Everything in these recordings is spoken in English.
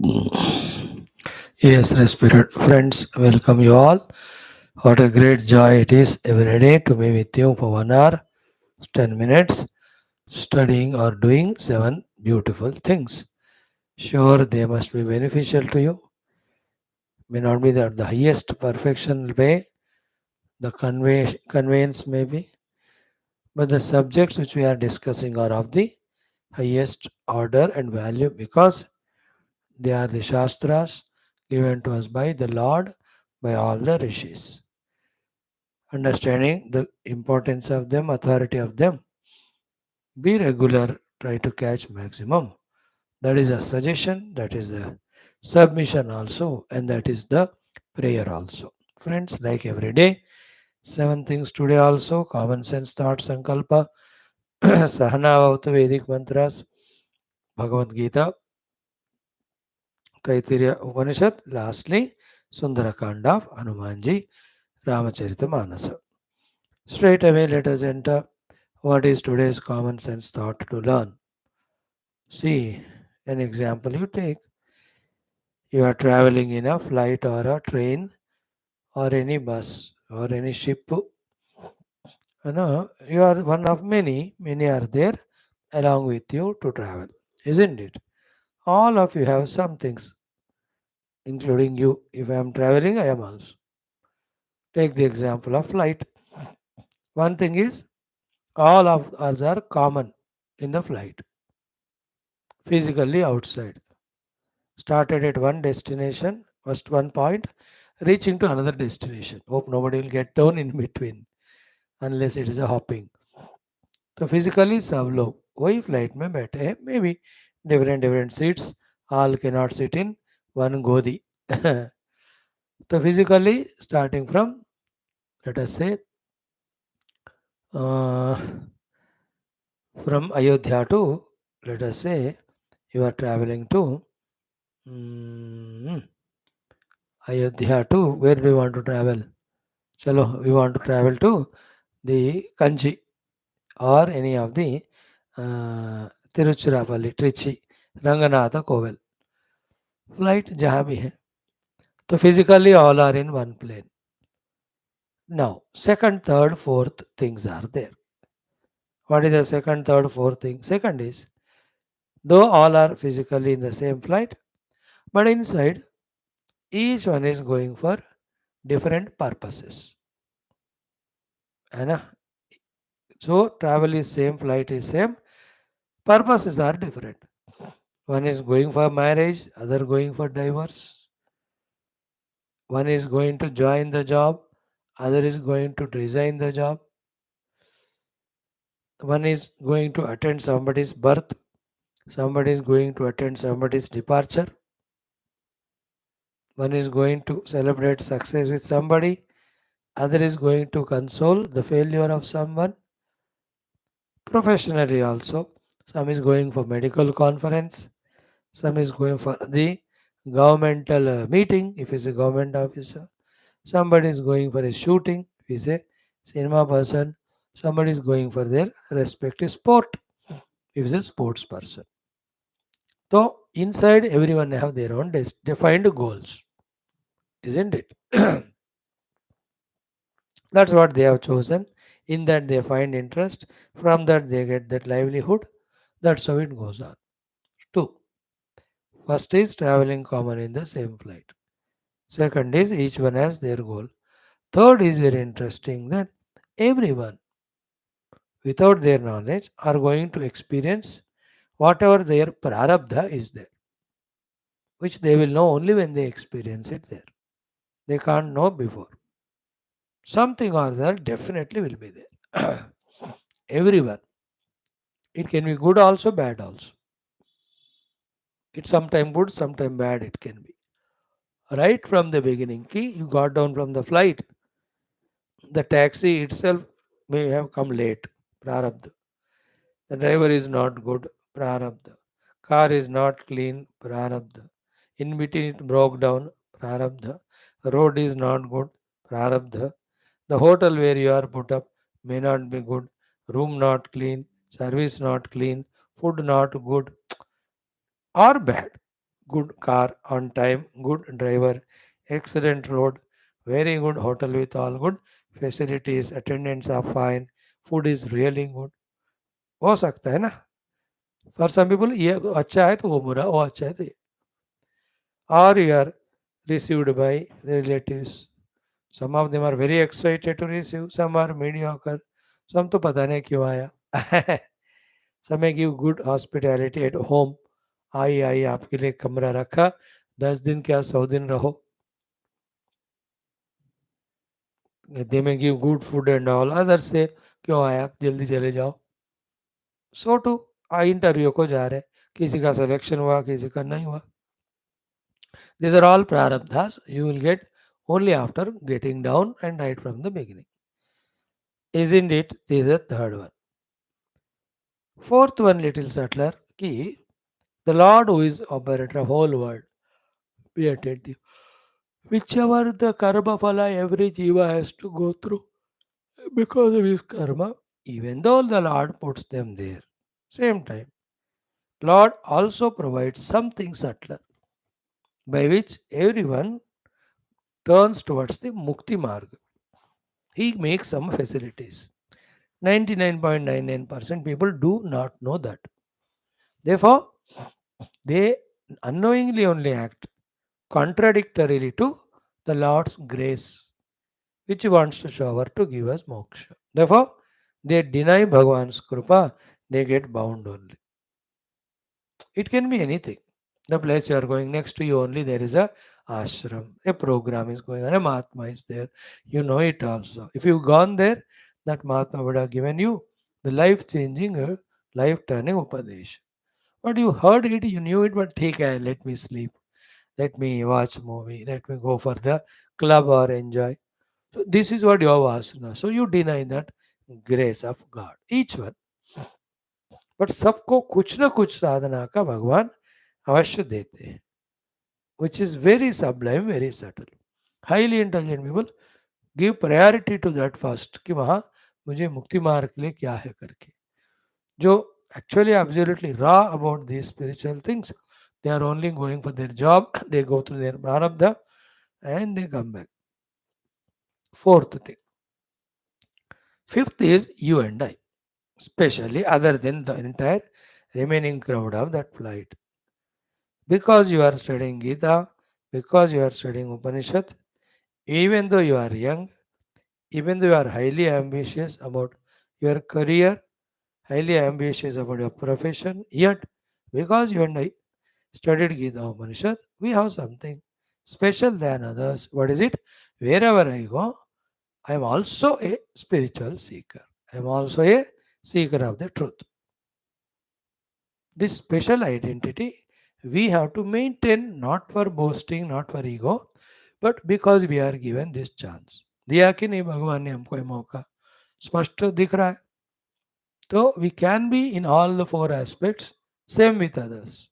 Yes, respected friends, welcome you all. What a great joy it is every day to be with you for 1 hour, 10 minutes, studying or doing 7 beautiful things. Sure, they must be beneficial to you. May not be the highest perfection way, the conveyance may be, but the subjects which we are discussing are of the highest order and value because they are the Shastras given to us by the Lord, by all the rishis. Understanding the importance of them, authority of them. Be regular, try to catch maximum. That is a suggestion, that is the submission also, and that is the prayer also. Friends, like every day, 7 things today also common sense thought, sankalpa, sahana avatu Vedic mantras, Bhagavad Gita, Taittiriya Upanishad, lastly, Sundarakanda of Hanumanji, Ramacharita Manasa. Straight away, let us enter what is today's common sense thought to learn. See, an example you take. You are traveling in a flight or a train or any bus or any ship. You are one of many, many are there along with you to travel, isn't it? All of you have some things, including you. If I am traveling, I am also. Take the example of flight. One thing is, all of us are common in the flight, physically outside. Started at one destination, first one point, reaching to another destination. Hope nobody will get down in between unless it is a hopping. तो physically सब लोग वही flight में बैठे हैं may be different different seats all cannot sit in one godi. So physically starting from, let us say, uh, from Ayodhya to, let us say, you are traveling to mm, Ayodhya to, where do you want to travel? Chalo, we want to travel to the Kanchi or any of the Tiruchirappalli, Trichy, Ranganatha Kovel. Flight जहाँ भी है. So physically all are in one plane. Now, second, third, fourth things are there. What is the second, third, fourth thing? Second is, though all are physically in the same flight, but inside each one is going for different purposes. है ना? So travel is same, flight is same, purposes are different. One is going for marriage, other going for divorce. One is going to join the job, other is going to resign the job. One is going to attend somebody's birth, somebody is going to attend somebody's departure. One is going to celebrate success with somebody, other is going to console the failure of someone. Professionally also, some is going for medical conference, some is going for the governmental meeting if he's a government officer. Somebody is going for a shooting if he's a cinema person. Somebody is going for their respective sport if he's a sports person. So inside everyone have their own defined goals, isn't it? That's what they have chosen. In that they find interest. From that they get that livelihood. That's how it goes on. Two. First is traveling common in the same flight. Second is each one has their goal. Third is very interesting that everyone, without their knowledge, are going to experience whatever their prarabdha is there, which they will know only when they experience it there. They can't know before. Something or other definitely will be there. Everyone. It can be good also, bad also. It's sometime good, sometime bad it can be. Right from the beginning, you got down from the flight. The taxi itself may have come late. Prarabdha. The driver is not good. Prarabdha. Car is not clean. Prarabdha. In between it broke down. Prarabdha. Road is not good. Prarabdha. The hotel where you are put up may not be good. Room not clean. Service not clean. Food not good or bad. good car on time, good driver, excellent road, very good hotel with all good facilities, attendants are fine, food is really good. हो सकता है ना. For some people ये अच्छा है तो वो बुरा, वो अच्छा है तो ये. Or you are received by the relatives. Some of them are very excited to receive, some are mediocre, some तो पता नहीं क्यों आया. Some may give good hospitality at home. आई आई आपके लिए कमरा रखा, 10 दिन क्या 100 दिन रहो. दे में give good food and all. Other से क्यों आया, जल्दी चले जाओ. सो टू इंटरव्यू को जा रहे, किसी का सिलेक्शन हुआ, किसी का नहीं हुआ. These are all prarabdhas you will get only after getting down and right from the beginning. Isn't it? This is the third one. Fourth one, little subtler, ki the Lord who is operator of whole world. Be attentive. Whichever the karma phala every jiva has to go through because of his karma, even though the Lord puts them there, same time, Lord also provides something subtler by which everyone turns towards the mukti marg. He makes some facilities. 99.99% people do not know that. Therefore, they unknowingly only act contradictorily to the Lord's grace, which He wants to shower to give us moksha. Therefore, they deny Bhagavan's krupa, they get bound only. It can be anything. The place you are going, next to you only there is a ashram, a program is going on, a Mahatma is there. You know it also. If you've gone there, that Mahatma would have given you the life changing, life turning Upadesh. But you heard it, you knew it, but take care, let me sleep, let me watch movie, let me go for the club or enjoy. So this is what your vasana. So you deny that grace of God. Each one. But सबको कुछ ना कुछ साधना का भगवान अवश्य देते हैं. Which is very sublime, very subtle. Highly intelligent people give priority to that first कि वहाँ मुझे मुक्ति मार्ग के लिए क्या है करके. जो actually absolutely raw about these spiritual things, they are only going for their job, they go through their prarabdha and they come back. Fourth thing. Fifth is you and I, especially other than the entire remaining crowd of that flight. Because you are studying Gita, because you are studying Upanishad, even though you are young, even though you are highly ambitious about your career, highly ambitious about your profession, yet because you and I studied Gita Upanishad, we have something special than others. What is it? Wherever I go, I am also a spiritual seeker. I am also a seeker of the truth. This special identity we have to maintain, not for boasting, not for ego, but because we are given this chance. दिया कि नहीं भगवान ने हमको ये मौका, स्पष्ट दिख रहा है. तो we can be in all the four aspects, same with others.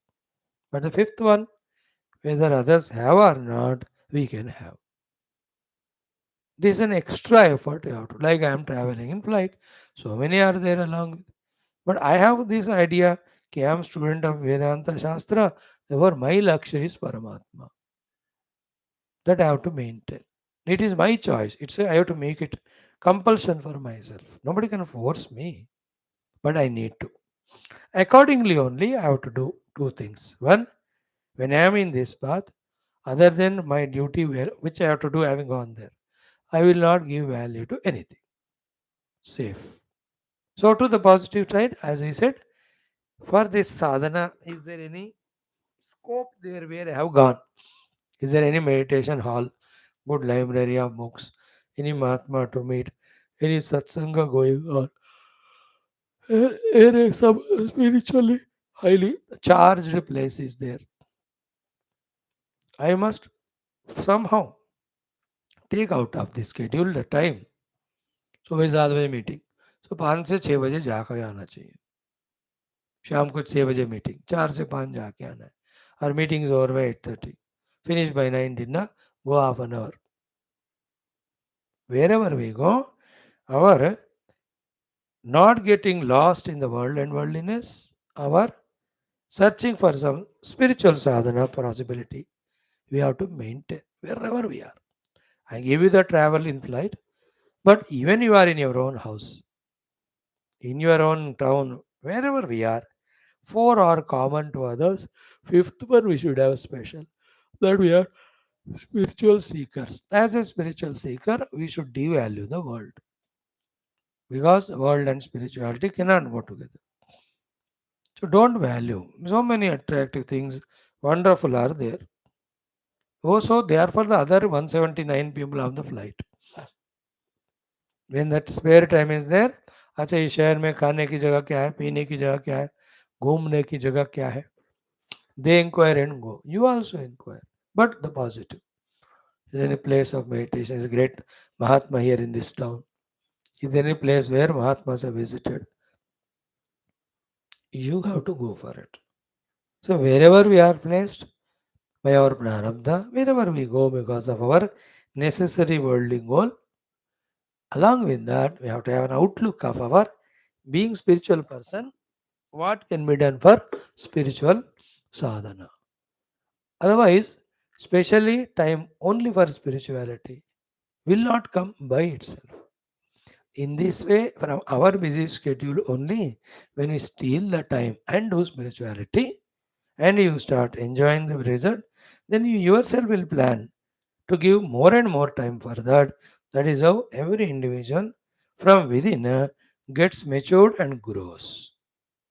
But the fifth one, whether others have or not, we can have. This is an extra effort you have to, like I am traveling in flight. So many are there along. But I have this idea कि I am student of Vedanta Shastra, therefore my Lakshya is Paramatma. That I have to maintain. It is my choice. I have to make it compulsion for myself. Nobody can force me, but I need to. Accordingly, only I have to do two things. One, when I am in this path, other than my duty, which I have to do having gone there, I will not give value to anything. Safe. So, to the positive side, as I said, for this sadhana, is there any scope there where I have gone? Is there any meditation hall, good library of books, any Mahatma to meet, any satsanga going on? Some spiritually highly charged place is there. I must somehow take out of the schedule the time. सुबह 7 बजे meeting, तो 5 से 6 बजे जाकर आना चाहिए. शाम को 6 बजे मीटिंग, 4 से 5 जाके आना है. और meeting is over by 8:30. Finish by 9 dinner, go half an hour. Wherever we go, our not getting lost in the world and worldliness, our searching for some spiritual sadhana possibility. We have to maintain wherever we are. I give you the travel in flight, but even you are in your own house, in your own town, wherever we are, four are common to others. Fifth one we should have special. That we are spiritual seekers. As a spiritual seeker, we should devalue the world because world and spirituality cannot go together. So don't value. So many attractive things, wonderful are there. Also, they are for the other 179 people on the flight. When that spare time is there, अच्छा इस शहर में खाने की जगह क्या है, पीने की जगह क्या है, घूमने की जगह क्या है, they inquire and go. You also inquire, but the positive. Is there any place of meditation? Is great Mahatma here in this town? Is there any place where Mahatmas have visited? You have to go for it. So wherever we are placed by our prarabdha, wherever we go because of our necessary worldly goal, along with that, we have to have an outlook of our being spiritual person, what can be done for spiritual sadhana. Otherwise, specially time only for spirituality will not come by itself. In this way, from our busy schedule only, when we steal the time and do spirituality and you start enjoying the result, then you yourself will plan to give more and more time for that. That is how every individual from within gets matured and grows.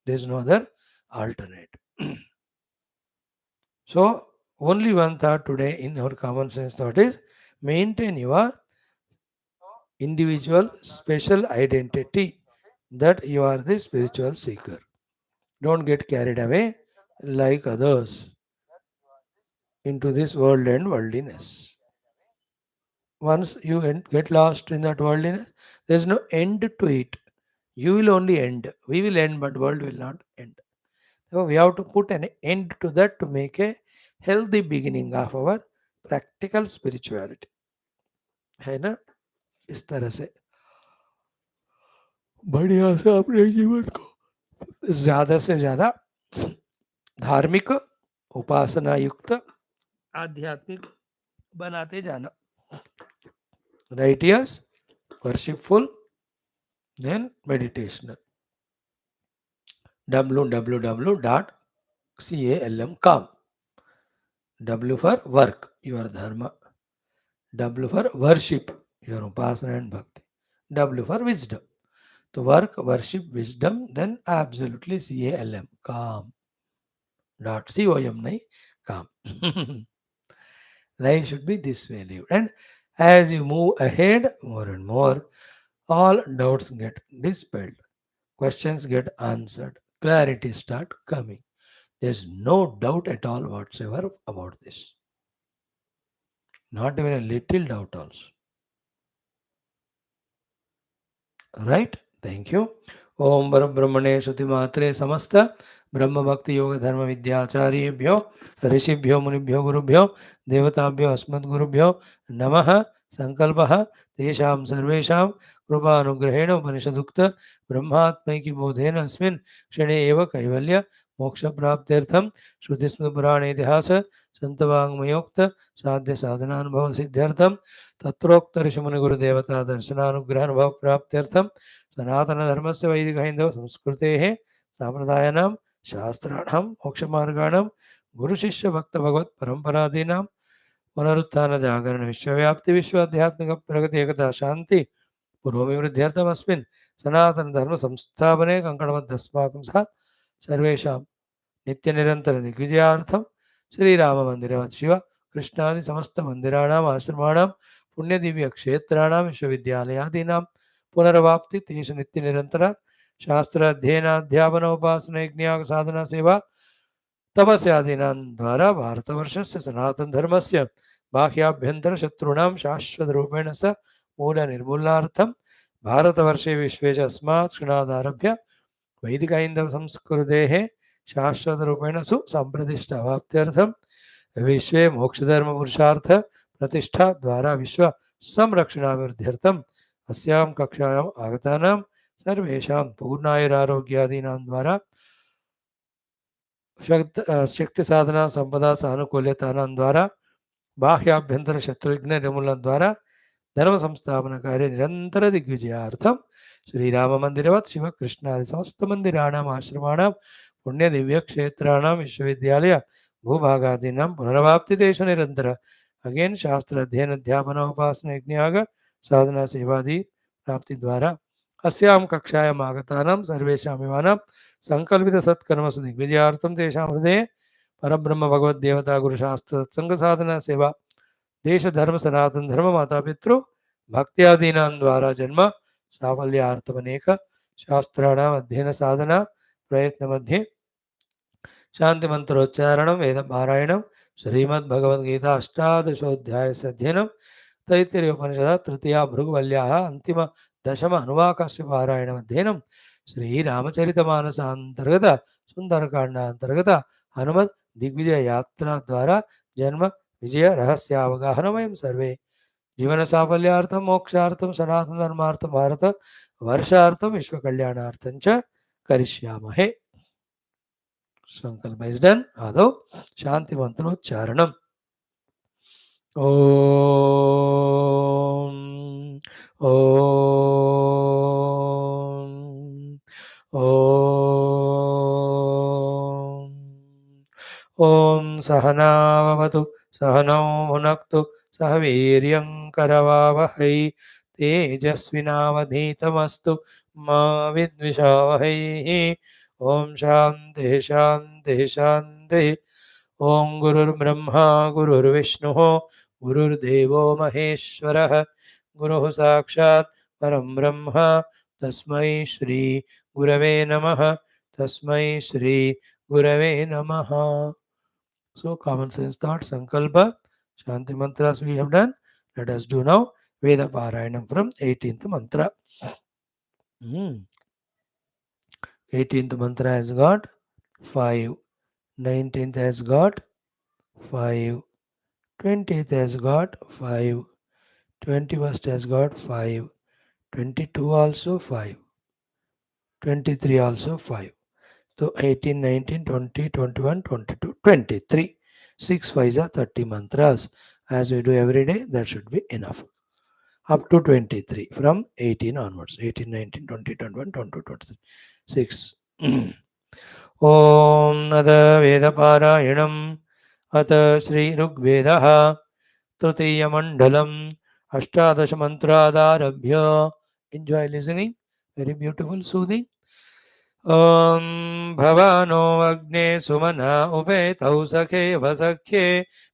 There is no other alternate. So, only one thought today in our common sense thought is maintain your individual special identity that you are the spiritual seeker. Don't get carried away like others into this world and worldliness. Once you get lost in that worldliness, there is no end to it. You will only end. We will end, but world will not end. So we have to put an end to that to make a healthy beginning of our practical spirituality. है ना? इस तरह से अपने जीवन को ज़्यादा से ज़्यादा धार्मिक उपासना युक्त आध्यात्मिक बनाते जाना. Righteous, worshipful, then meditational. www.calm. W for work, your dharma. W for worship, your upasana and bhakti. W for wisdom. To work, worship, wisdom, then absolutely CALM, calm. Dot COM, nahi, calm. Life should be this way lived. And as you move ahead more and more, all doubts get dispelled, questions get answered, clarity start coming. There's no doubt at all whatsoever about this. Not even a little doubt also. Right? Thank you. Om Brahmane Matre Samasta Brahma Bhakti Yoga Dharma Vidyacharibhyo Rishibhyo Munibhyo Gurubhyo Devatabhyo Asmad Gurubhyo Namaha Sankalpaha Tesham Sarvesham Krupa Anugrahena Upanishadukta Brahmatmaiki Bodhena Asmin Kshane Eva Kaivalya Moksha Praptirtham Shrutismృత Purana Itihasa Santavangmayokta Sadhya Sadhananubhava Siddhyartham तत्रोक्त ऋषिमुनि गुरुदेवता दर्शनानुग्रहण भाव प्राप्त्यर्थम सनातन धर्म से वैदिक हिंदव संस्कृते सांप्रदायानां शास्त्राणां मोक्षमार्गाणां गुरु शिष्य भक्त भगवत परंपरादीनां पुनरुत्थान जागरण विश्वव्याप्ति विश्व आध्यात्मिक प्रगति एकता शांति पूर्वमिवृद्ध्यर्थमस्मिन् सनातन धर्म संस्थापने कंकणबद्धस्माकं सह सर्वेषां नित्य निरंतर दिग्विजयार्थम श्रीराम मंदिरवत् शिव कृष्णादि समस्त मंदिराणाम् आश्रमाणां पुण्यदिव्य क्षेत्राणां विश्वविद्यालयादीनां पुनर्वाप्ति तेषु नित्य निरंतर शास्त्र अध्ययनाध्यापन उपासना यज्ञ साधना सेवा तपस्यादीनां द्वारा भारतवर्षस्य सनातन धर्मस्य बाह्याभ्यंतर शत्रूणां शाश्वत रूपेण स मूल निर्मूलनार्थं भारतवर्षे विश्वे च अस्मात् क्षणादारभ्य वैदिक हिंदव संस्कृतेः शाश्वत रूपेण सुसंप्रतिष्ठावाप्त्यर्थं विश्वे मोक्षधर्म पुरुषार्थ प्रतिष्ठा द्वारा विश्व संरक्षणाभिवृद्ध्यर्थम अस्यां कक्षायाम् आगतानां सर्वेषां पूर्णायुरारोग्यादीनां द्वारा శక్తి సాధన సంపద సానుకూల్యతనం ద్వారా బాహ్యాభ్యంతర శత్రుఘ్న నిర్మూలన ద్వారా ధర్మ సంస్థాపన కార్య నిరంతర దిగ్విజయార్థం శ్రీరామ మందిరవత్ శివకృష్ణాది సమస్త మందిరాణం ఆశ్రమాణం పుణ్య దివ్యక్షేత్రాణం విశ్వవిద్యాలయ భూభాగాదీనాం పునరవాప్తిదేశ నిరంతర అగైన్ శాస్త్ర అధ్యయన అధ్యాపన ఉపాసన యజ్ఞయాగ సాధన సేవాది ప్రాప్తి ద్వారా अस्यां कक्षायाम् आगतानां सर्वेषामिवानां सङ्कल्पितसत्कर्मसु दिग्विजयार्थं तेषां हृदये परब्रह्म भगवद्देवता गुरुशास्त्र सत्सङ्गसाधना सेवा देशधर्म सनातन धर्म मातापितृ भक्त्यादीनां द्वारा जन्म साफल्यार्थमनेक शास्त्राणाम् अध्ययन साधना प्रयत्नमध्ये शान्तिमन्त्रोच्चारणं वेदपारायणं श्रीमद्भगवद्गीता अष्टादशोऽध्यायस्य अध्ययनं तैत्तिरीयोपनिषदः तृतीया भृगुवल्याः अन्तिम दशम अनुवाकस्य पारायणमध्ययनं श्रीरामचरितमानसान्तर्गत सुन्दरकाण्डान्तर्गत हनुमत् दिग्विजय यात्रा द्वारा जन्म विजय रहस्यावगाहनं वयं सर्वे जीवन साफल्यार्थं मोक्षार्थं सनातन धर्मार्थं भारत वर्षार्थं विश्वकल्याणार्थं च करिष्यामहे. संकल्प इज डन. आदौ शांति मंत्रोच्चारणम्. ओम ओम ओम ओम सहनावतु सहनौ भुनक्तु सह वीर्यं करवावहै तेजस्विनावधीतमस्तु मा विद्विषावहै. ओम शांति शांति शांति. ओम गुरुर्ब्रह्मा गुरुर्विष्णुः गुरुर्देवो महेश्वरः गुरुः साक्षात् परं ब्रह्म तस्मै श्री गुरवे नमः. तस्मै श्री गुरवे नमः. So common sense thought, sankalpa, shanti mantras we have done. Let us do now Veda Parayanam from 18th mantra. 18th mantra has got 5, 19th has got 5, 20th has got 5, 21st has got 5, 22 also 5, 23 also 5. So 18, 19, 20, 21, 22, 23. 6 5s are 30 mantras. As we do every day, that should be enough. Up to 23. From 18 onwards. 18, 19, 20, 21, 22, 23. 6. Om Nada Veda Parayanam Ata Shri Rugvedaha Tritiya Mandalam Ashtadasha Mantradharabhya. Enjoy listening. Very beautiful, soothing. ॐ भवानो अग्ने सुमना उपेतौ सखे वसख्ये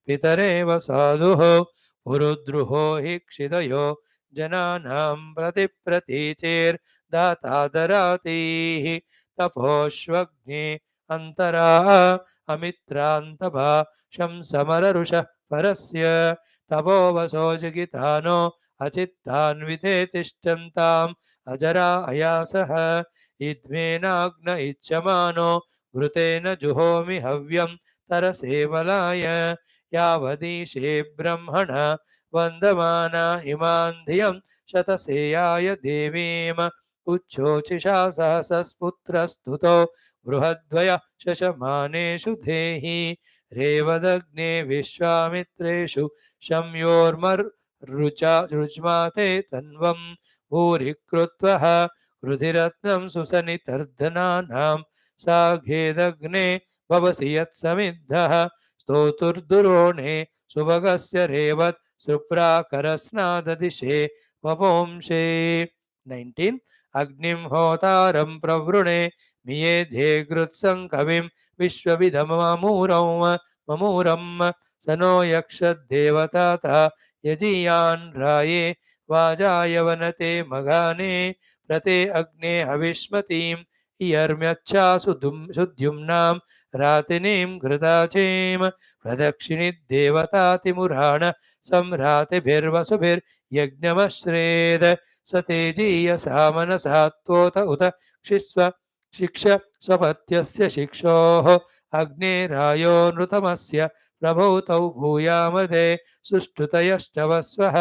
पितरेव साधुः पुरुद्रुहो हि क्षितयो जनानां प्रतिप्रतीचेर्दातादरातीः तपोष्वग्ने अन्तरा अमित्रान्तभा शंसमररुषः परस्य तपोवसो जगितानो अचित्तान्विते तिष्ठन्ताम् अजरा अयासः इद्मेनाग्न इच्छमानो घृतेन जुहोमि हव्यं तरसेवलाय यावदीशे ब्रह्मण वन्दमाना इमान् धियं शतसेयाय देवीम उच्छोचिषा सहसस्पुत्रस्तुतो बृहद्वय शशमानेषु धेहि रेवदग्ने विश्वामित्रेषु शम्योर्मरुज्माते तन्वं भूरि कृत्वः रुधिरत्नं सुसनितर्धनानां साघेदग्ने भवसि यत्समिद्धः स्तोतुर्दुरोणे सुभगस्य रेवत् सुप्राकरस्नाददिशे वपुंषे. 19. अग्निं होतारं प्रवृणे मियेधे गृत्सं कविं विश्वविधममूरं स नो यक्षद्देवताता यजीयान् राये वाजायवनते मघाने प्रते अग्ने हविष्मतीं इयर्म्यच्छा सुद्युम्नां रातिनीं घृताचेम प्रदक्षिणी देवतातिमुराण सम्रातिभिर्वसुभिर्यज्ञमश्रेद स तेजीयसा मनसा त्वोत उत शिक्ष स्वपत्यस्य शिक्षोः अग्नेरायो नृतमस्य प्रभूतौ भूयामदे सुष्ठुतयश्चवस्वः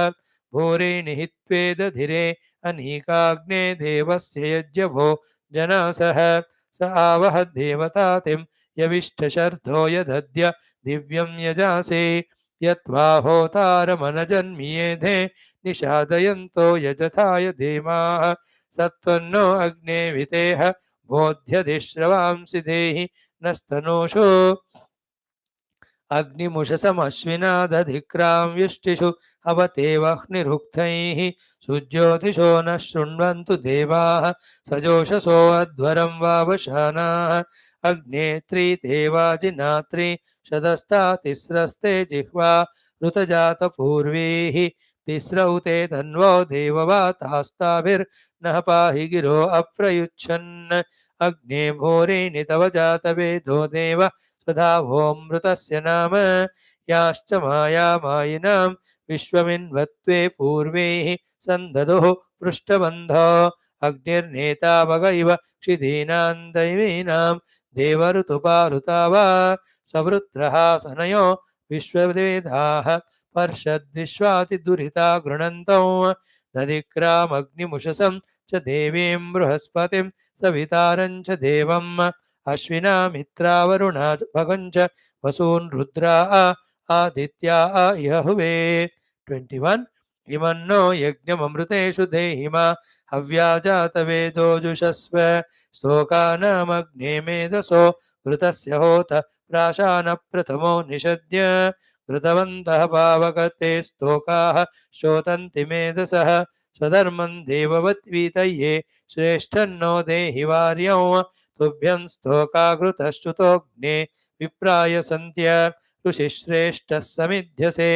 भूरि निहित्वेदधिरे अनीकाग्ने देवस्य यज्ञभो जनासः स आवह देवतातिं यविष्ठशर्धो यदद्य दिव्यं यजासे यत्वा होतारमनजन्म्येधे निषादयन्तो यजथाय धीमाः सत्त्वन्नो अग्ने वितेह बोध्यदिश्रवांसि देहि नस्तनूषु अग्निमुषसमश्विनादधिक्रां व्युष्टिषु अवतेवह्निरुक्थैः सुज्योतिषो न शृण्वन्तु देवाः सजोषसो अध्वरं वावशानाः अग्नेत्री देवाजिनात्री शतस्ता तिस्रस्ते जिह्वा ऋतजातपूर्वीः तिस्रौ ते तन्वो देववातास्ताभिर्नः पाहि गिरो अप्रयुच्छन् अग्ने भूरिणि तव जातवेदो देव सदा भोमृतस्य नाम याश्च मायामायिनां विश्वमिन्वत्वे पूर्वैः सन्ददुः पृष्ठबन्धो अग्निर्नेता वग इव क्षितीनां दैवीनां देवऋतुपारुता वा सवृत्रः सनयो विश्ववेदाः पर्षद्विश्वातिदुरिता गृणन्तौ दधिक्रामग्निमुषसं च देवीं बृहस्पतिं सवितारं च देवम् अश्विना मित्रा वरुणा भगञ्च वसून् रुद्रा आदित्या इह हुवे 21 इमन्नो यज्ञममृतेषु देहिमा हव्या जातवेदो जुषस्व स्तोकानामग्ने मेधसो घृतस्य होत प्राशानप्रथमो निषद्य घृतवन्तः पावकते स्तोकाः शोतन्ति मेधसः स्वधर्मं देववद्वीतये श्रेष्ठन्नो देहि वार्यौ तुभ्यं स्तोकाघृतश्रुतोऽग्ने विप्राय सन्त्य ऋषिश्रेष्ठः समिध्यसे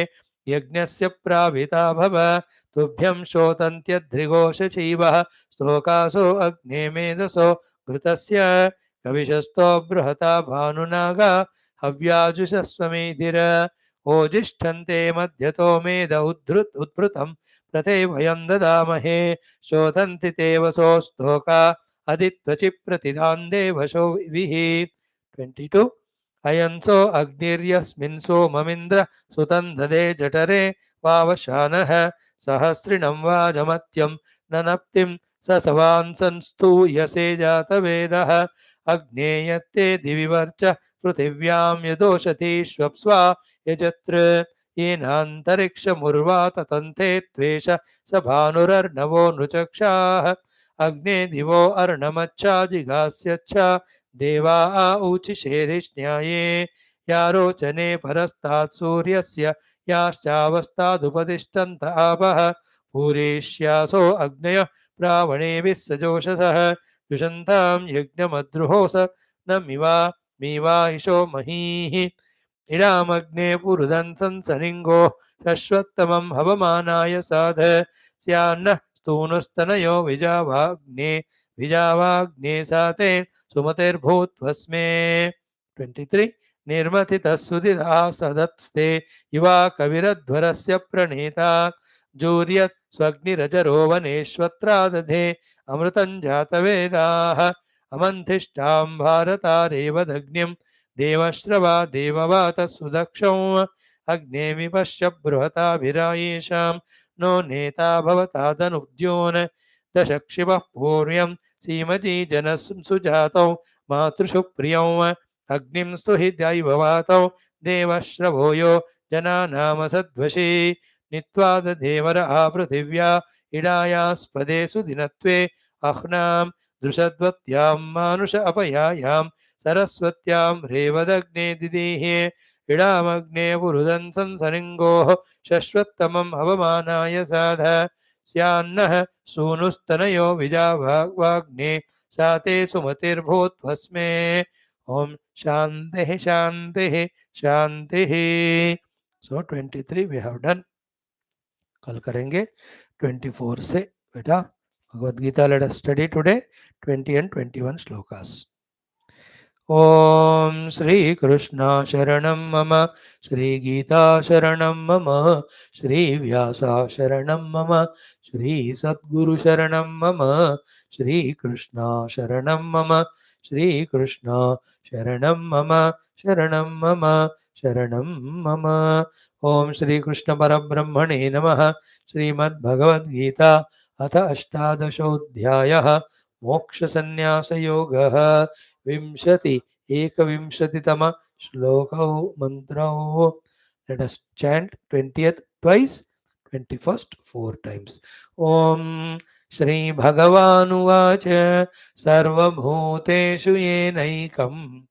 यज्ञस्य प्राविता भव तुभ्यं शोतन्त्यध्रिघोषचीवः स्तोकासो अग्ने मेधसो घृतस्य कविशस्तो बृहता भानुनागा हव्याजुषस्वमेधिर ओजिष्ठन्ते मध्यतो मेद उद्भृतं प्रते वयं ददामहे शोतन्ति ते वसो स्तोका अदित्वचि प्रतिदान देवशो विः 22 अयंसो अग्निर्यस्मिन् सोममिन्द्र सुतं ददे जठरे वावशानः सहस्रिणं वाजमत्यं ननप्तिं ससवांसंस्तूयसे जातवेदः अग्नेयत्ते दिविवर्च पृथिव्यां यदोषधीष्वप्स्वा यजत्र येनान्तरिक्षमुर्वाततन्ते त्वेष स भानुरर्णवो नृचक्षाः अग्ने दिवो अर्णमच्छा जिगास्यच्छा देवा ऊचिषेधिष्ण्याये या रोचने परस्तात् सूर्यस्य याश्चावस्तादुपतिष्ठन्त आपः पूरेष्यासो अग्नय प्रावणेभिः सजोषसः जुषन्तां यज्ञमद्रुहोस न मीवायिषो महीः इडामग्ने पुरुदन् संसनिङ्गो शश्वत्तमं हवमानाय साध स्यान्नः स्तूनुस्तनयो विजावाग्ने साते सुमतिर्भूत्वस्मे 23 निर्मथितः सुदिधा सदत्स्ते युवा कविरध्वरस्य प्रणीता जूर्यत् स्वग्निरजरो वनेष्वत्रादधे अमृतं जातवेदाः अमन्थिष्ठां भारतारेव दग्निं देवश्रवा देववातः सुदक्षौ अग्ने विपश्य बृहताभिरायेषां नो नेता भवता दनुद्योन् दशक्षिपः पूर्यं सीमजी जनसुजातौ मातृषु प्रियौ अग्निं स्तुहि दैववातौ देवश्रवो यो जनानामसद्वशी नीत्वा ददेवर आपृथिव्या इडायास्पदे सुदिनत्वे अह्नां दृशद्वत्यां मानुष अपयायां सरस्वत्यां रेवदग्ने दिदीहे इडामग्ने पुरुदन् संसनिङ्गोः शश्वत्तमं हवमानाय साध स्यान्नः सूनुस्तनयो विजावाग्ने साते सुमतिर्भूत्वस्मे ओम शांति शांति शांति. So 23 we have done. कल करेंगे 24 से बेटा Bhagavad Gita. Let us study today 20 and 21 shlokas. ओम श्री कृष्ण शरणं मम श्री गीता शरणं मम श्री व्यासा शरणं मम श्री सद्गुरु शरणं मम श्री कृष्ण शरणं मम श्री कृष्ण शरणं मम शरणं मम शरणं मम. ओम श्री कृष्ण परब्रह्मणे नमः. श्रीमद्भगवद्गीता अथ अष्टादशोऽध्यायः मोक्षसन्न्यासयोगः. विंशति Ekavimshatitama Shlokau Mantrao. Let us chant 20th twice, 21st 4 times. Om Shri Bhagavanuvacha Sarvabhuteshu Yenaikam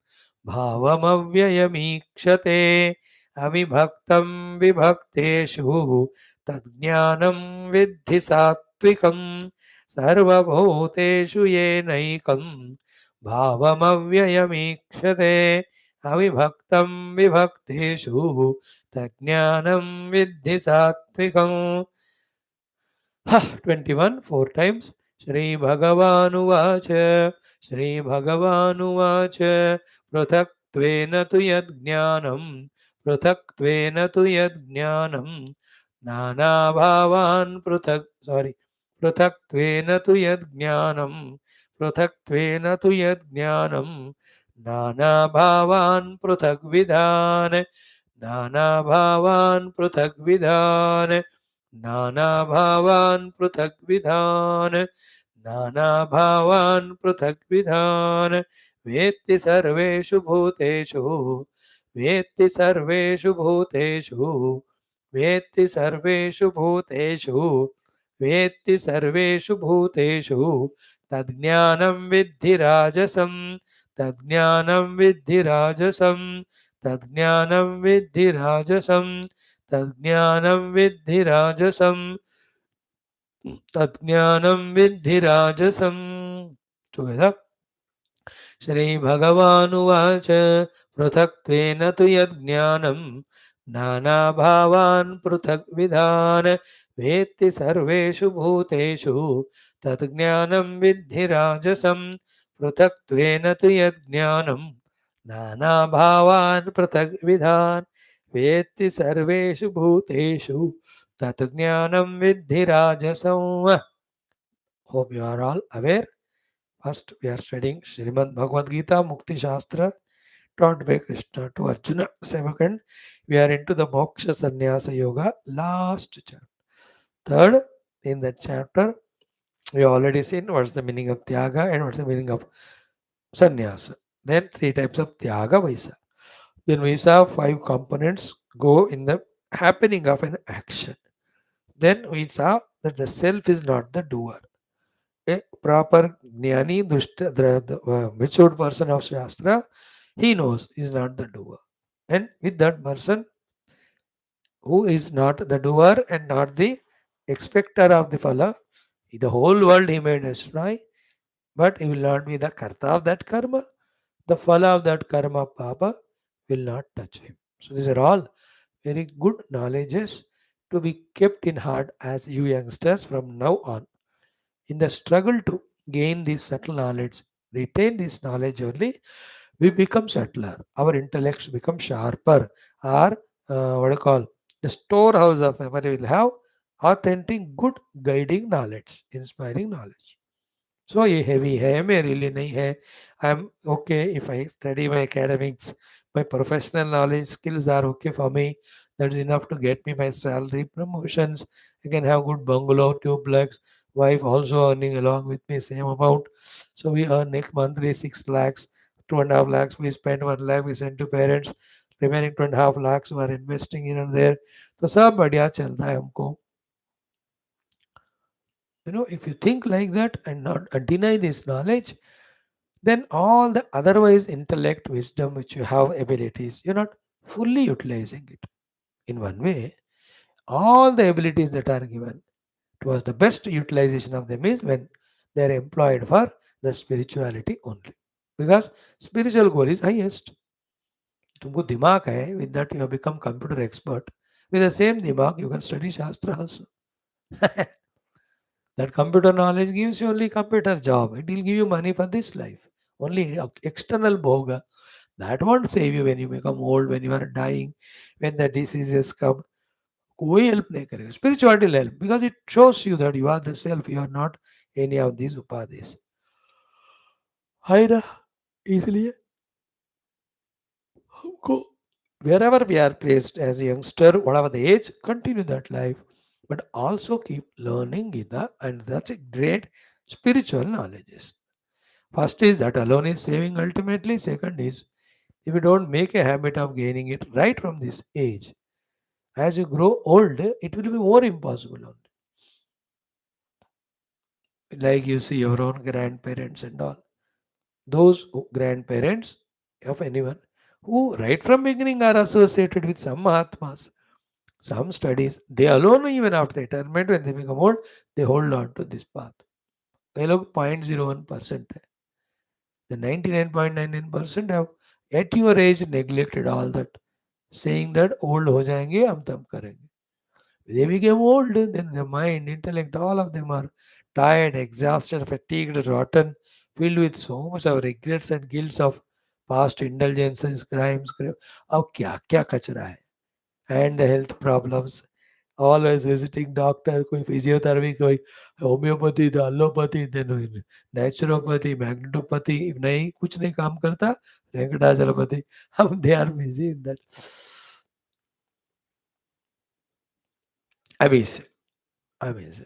Bhavamavyayamikshate Avibhaktam Vibhakteshu Tadjnanam Vidhi Satvikam Sarvabhuteshu Yenaikam Bhavamavyayamikshate Avibhaktam Vibhakteshu Tadjnanam Vidhi Satvikam. 21 4 times. Shri Bhagavanuvacha Shri Bhagavanuvacha Prataktvena tu yad jnanam Prataktvena tu yad jnanam Nana bhavan Prataktvena tu yad jnanam Prataktvena tu yad jnanam Nana bhavan Pratagvidhan Nana bhavan Pratagvidhan Nana bhavan Pratagvidhan Nana bhavan Pratagvidhan Vetti sarveshu bhuteshu Vetti sarveshu bhuteshu Vetti sarveshu bhuteshu Vetti sarveshu bhuteshu Tadjnanam vidhi rajasam Tadjnanam vidhi rajasam Tadjnanam vidhi rajasam Tadjnanam vidhi rajasam Tadjnanam vidhi rajasam. Together. Shri Bhagavanuvacha Pruthaktena tu yadjnanam Nana bhavan pruthak vidhan Vetti sarveshu bhuteshu Tadjnanam vidhi rajasam Pruthaktena tu yadjnanam Nana bhavan pruthak vidhan Vetti sarveshu bhuteshu Tadjnanam vidhi rajasam. Hope you are all aware. First, we are studying Srimad Bhagavad Gita Mukti Shastra taught by Krishna to Arjuna. Second, we are into the Moksha Sannyasa Yoga, last chapter. Third, in that chapter, we already seen what's the meaning of Tyaga and what's the meaning of Sannyasa. Then three types of Tyaga Vaisa. Then we saw five components go in the happening of an action. Then we saw that the self is not the doer. A proper jnani, the matured person of Shastra, he knows he is not the doer. And with that person who is not the doer and not the expector of the phala, the whole world he may destroy, but he will not be the karta of that karma. The phala of that karma, papa, will not touch him. So these are all very good knowledges to be kept in heart as you youngsters from now on. In the struggle to gain this subtle knowledge, retain this knowledge only, we become subtler. Our intellects become sharper. Our what do you call the storehouse of memory will have authentic, good guiding knowledge, inspiring knowledge. So ये heavy है मैं really नहीं है. I'm okay if I study my academics, my professional knowledge skills are okay for me. That's enough to get me my salary promotions. I can have good bungalow, duplex, wife also earning along with me same amount. So we earn next monthly 6 lakhs, 2.5 lakhs. We spend 1 lakh. We send to parents. Remaining 2.5 lakhs we are investing in and there. तो सब बढ़िया चल रहा है हमको. If you think like that and not deny this knowledge, then all the otherwise intellect, wisdom, which you have abilities, you're not fully utilizing it. In one way, all the abilities that are given towards the best utilization of them is when they are employed for the spirituality only. Because spiritual goal is highest. तुमको दिमाग है, with that you have become computer expert. With the same दिमाग, you can study Shastra also. That computer knowledge gives you only computer job. It will give you money for this life. Only external bhoga. That won't save you when you become old, when you are dying, when the diseases come. कोई help नहीं करेगा. Spirituality will help because it shows you that you are the self. You are not any of these upadhis. है ना? इसलिए हमको wherever we are placed as a youngster, whatever the age, continue that life, but also keep learning Gita, and that's a great spiritual knowledge. First is that alone is saving ultimately. Second is if you don't make a habit of gaining it right from this age, as you grow old, it will be more impossible. Like you see your own grandparents and all. Those grandparents of anyone who right from beginning are associated with some Mahatmas, some studies, they alone even after retirement when they become old, they hold on to this path. ये लोग 0.01% है. The 99.99% have at your age neglected all that, saying that old हो जाएंगे हम तब करेंगे. They became old, then their mind, intellect, all of them are tired, exhausted, fatigued, rotten, filled with so much of regrets and guilt of past indulgences, crimes. अब क्या क्या कचरा है. And the health problems. Always visiting doctor, कोई physiotherapy, कोई homeopathy, the allopathy, then naturopathy, magnetopathy. नहीं कुछ नहीं काम करता, venkatachalamapathy. हम they are busy in that. Amazing, amazing.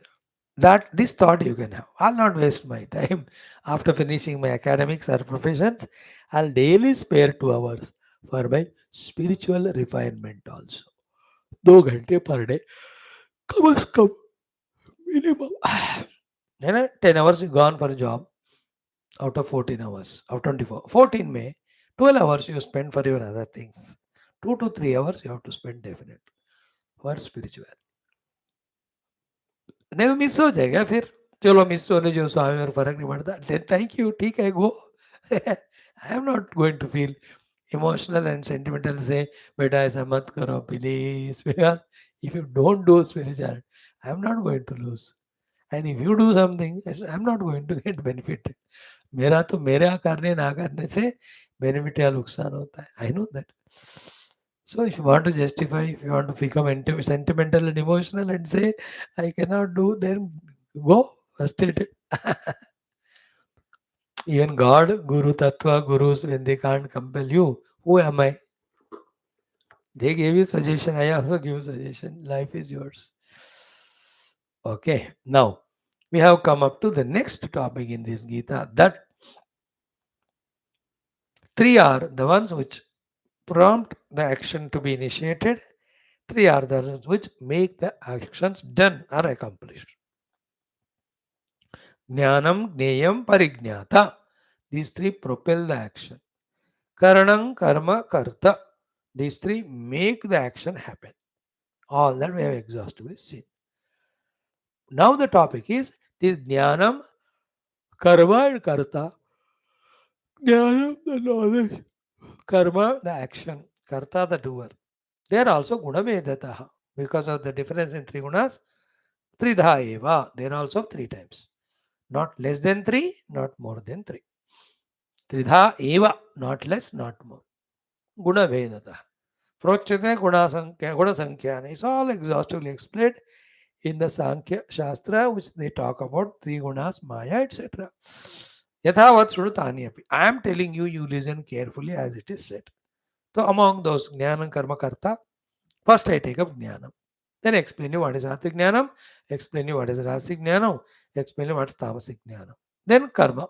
That this thought you can have. I'll not waste my time. After finishing my academics or professions, I'll daily spare 2 hours for my spiritual refinement also. 2 घंटे per day. कम से कम minimum. है ना 10 hours you gone for a job out of 14 hours of 24. 14 में 12 hours you spend for your other things. 2 to 3 hours you have to spend definitely for spiritual. नहीं miss हो जाएगा फिर. चलो मिस होने जो स्वामी और फर्क नहीं पड़ता. थैंक यू ठीक है go. I am not going to feel emotional and sentimental से बेटा ऐसा मत करो please. Because if you don't do spiritual I am not going to lose. And if you do something I am not going to get benefit. मेरा तो मेरा करने ना करने से बेनिफिट या नुकसान होता है. I know that. So if you want to justify, if you want to become sentimental and emotional and say, I cannot do, then go frustrated. Even God, Guru Tattva, Gurus, when they can't compel you, who am I? They gave you suggestion, I also give suggestion. Life is yours. Okay, now we have come up to the next topic in this Gita. That three are the ones which prompt the action to be initiated. Three are the ones which make the actions done or accomplished. Jnanam, Gneyam, Parignyata. These three propel the action. Karanam, Karma, Karta. These three make the action happen. All that we have exhaustively seen. Now the topic is this Jnanam, Karma and Karta. Jnanam, the knowledge. Karma, the action. Karta, the doer. They are also Gunamedataha. Because of the difference in three gunas, Tridha eva. They are also 3 times. Not less than 3, not more than 3. Tridha eva. Not less, not more. Gunavedataha. Prochate Gunasankhya. It's all exhaustively explained in the Sankhya Shastra, which they talk about 3 gunas, Maya, etc. Yathavat Shrutani api. I am telling you, you listen carefully as it is said. So among those Jnanam Karma Karta, first I take up Jnanam. Then explain you what is Sattvic Jnanam, explain you what is Rajasic Jnanam, explain you what is Tamasic Jnanam. Then Karma,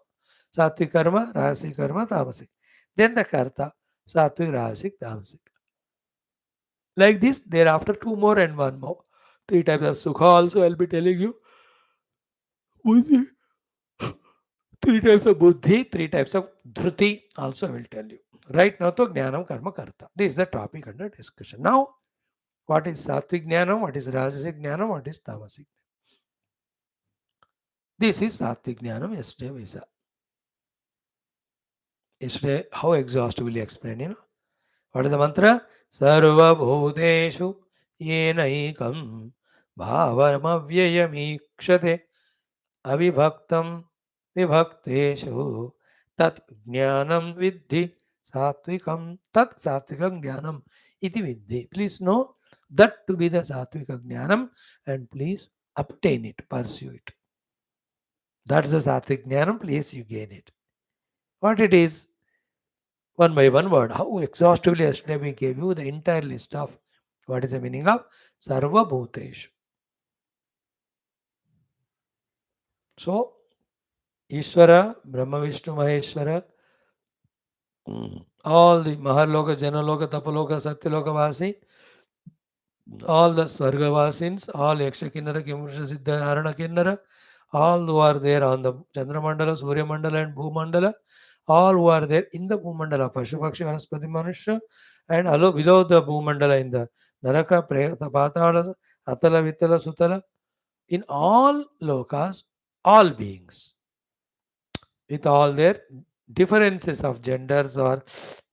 Sattvic Karma, Rajasic Karma, Tamasic. Then the Karta, Sattvic, Rajasic, Tamasic. Like this, thereafter 2 more and 1 more. 3 types of Sukha also I'll be telling you. Buddhi. 3 types of Buddhi, 3 types of Dhruti also I will tell you. Right now, to Jnanam Karma Karta. This is the topic under discussion. Now, what is Sattvic Jnanam, what is Rajasic Jnanam, what is Tamasic? This is Sattvic Jnanam. Yesterday we saw. Yesterday, how exhaustively explained, What is the mantra? Sarva Bhuteshu Yenaikam Bhavaram Avibhaktam Vibhakteshu Tat Jnanam Vidhi Sattvikam Tat Sattvikam Jnanam Iti Vidhi. Please know that to be the Sattvika Jnanam and please obtain it, pursue it. That's the Sattvik Jnanam, please you gain it. What it is, one by one word. How exhaustively yesterday we gave you the entire list of what is the meaning of Sarva Bhuteshu. So, Ishvara, Brahma, Vishnu, Maheshwara, all the Maharloka, Janaloka, Tapaloka, Satyaloka Vasi, all the Svargavasins, all Yaksha Kinnara, Kimurusha Siddha, Arana Kinnara, all who are there on the Chandramandala, Surya Mandala, and Bhumandala, all who are there in the Bhumandala, Pashupakshi, Vanaspati, Manusha, and below the Bhumandala in the Naraka, Prayata, Patala, Atala, Vitala, Sutala, in all lokas, all beings, with all their differences of genders or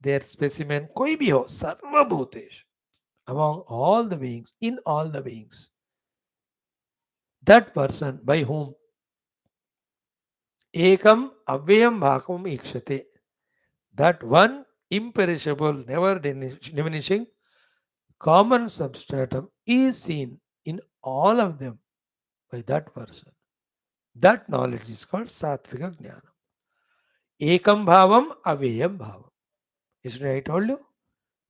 their specimen, koi bhi ho, sarva bhutesh, among all the beings, in all the beings, that person by whom ekam avyayam bhakam ikshate, that one imperishable, never diminishing common substratum is seen in all of them by that person. That knowledge is called Satvika Jnana. Ekam bhavam avyayam bhavam. Yesterday I told you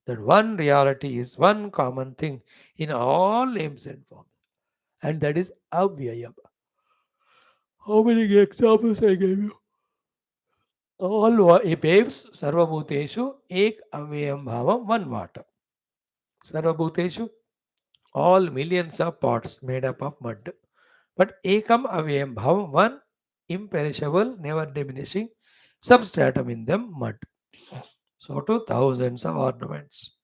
that one reality is one common thing in all names and forms, and that is avyayam. How many examples I gave you? All waves, sarvabhuteshu, ek avyayam bhavam, one water. Sarvabhuteshu, all millions of pots made up of mud. But ekam avyayam bhavam, one imperishable, never diminishing substratum in them, mud. So to thousands of ornaments.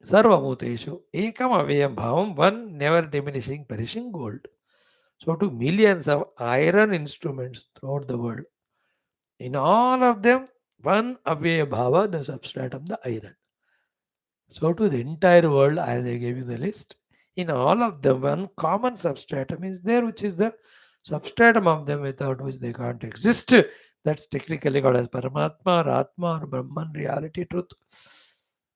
Sarvabhuteshu, ekam avyayam bhavam, one never diminishing, perishing gold. So to millions of iron instruments throughout the world. In all of them, one avyaya bhava, the substratum, the iron. So to the entire world, as I gave you the list, in all of them, one common substratum is there, which is the substratum of them without which they can't exist. That's technically called as Paramatma, or Atma, or Brahman, reality, truth.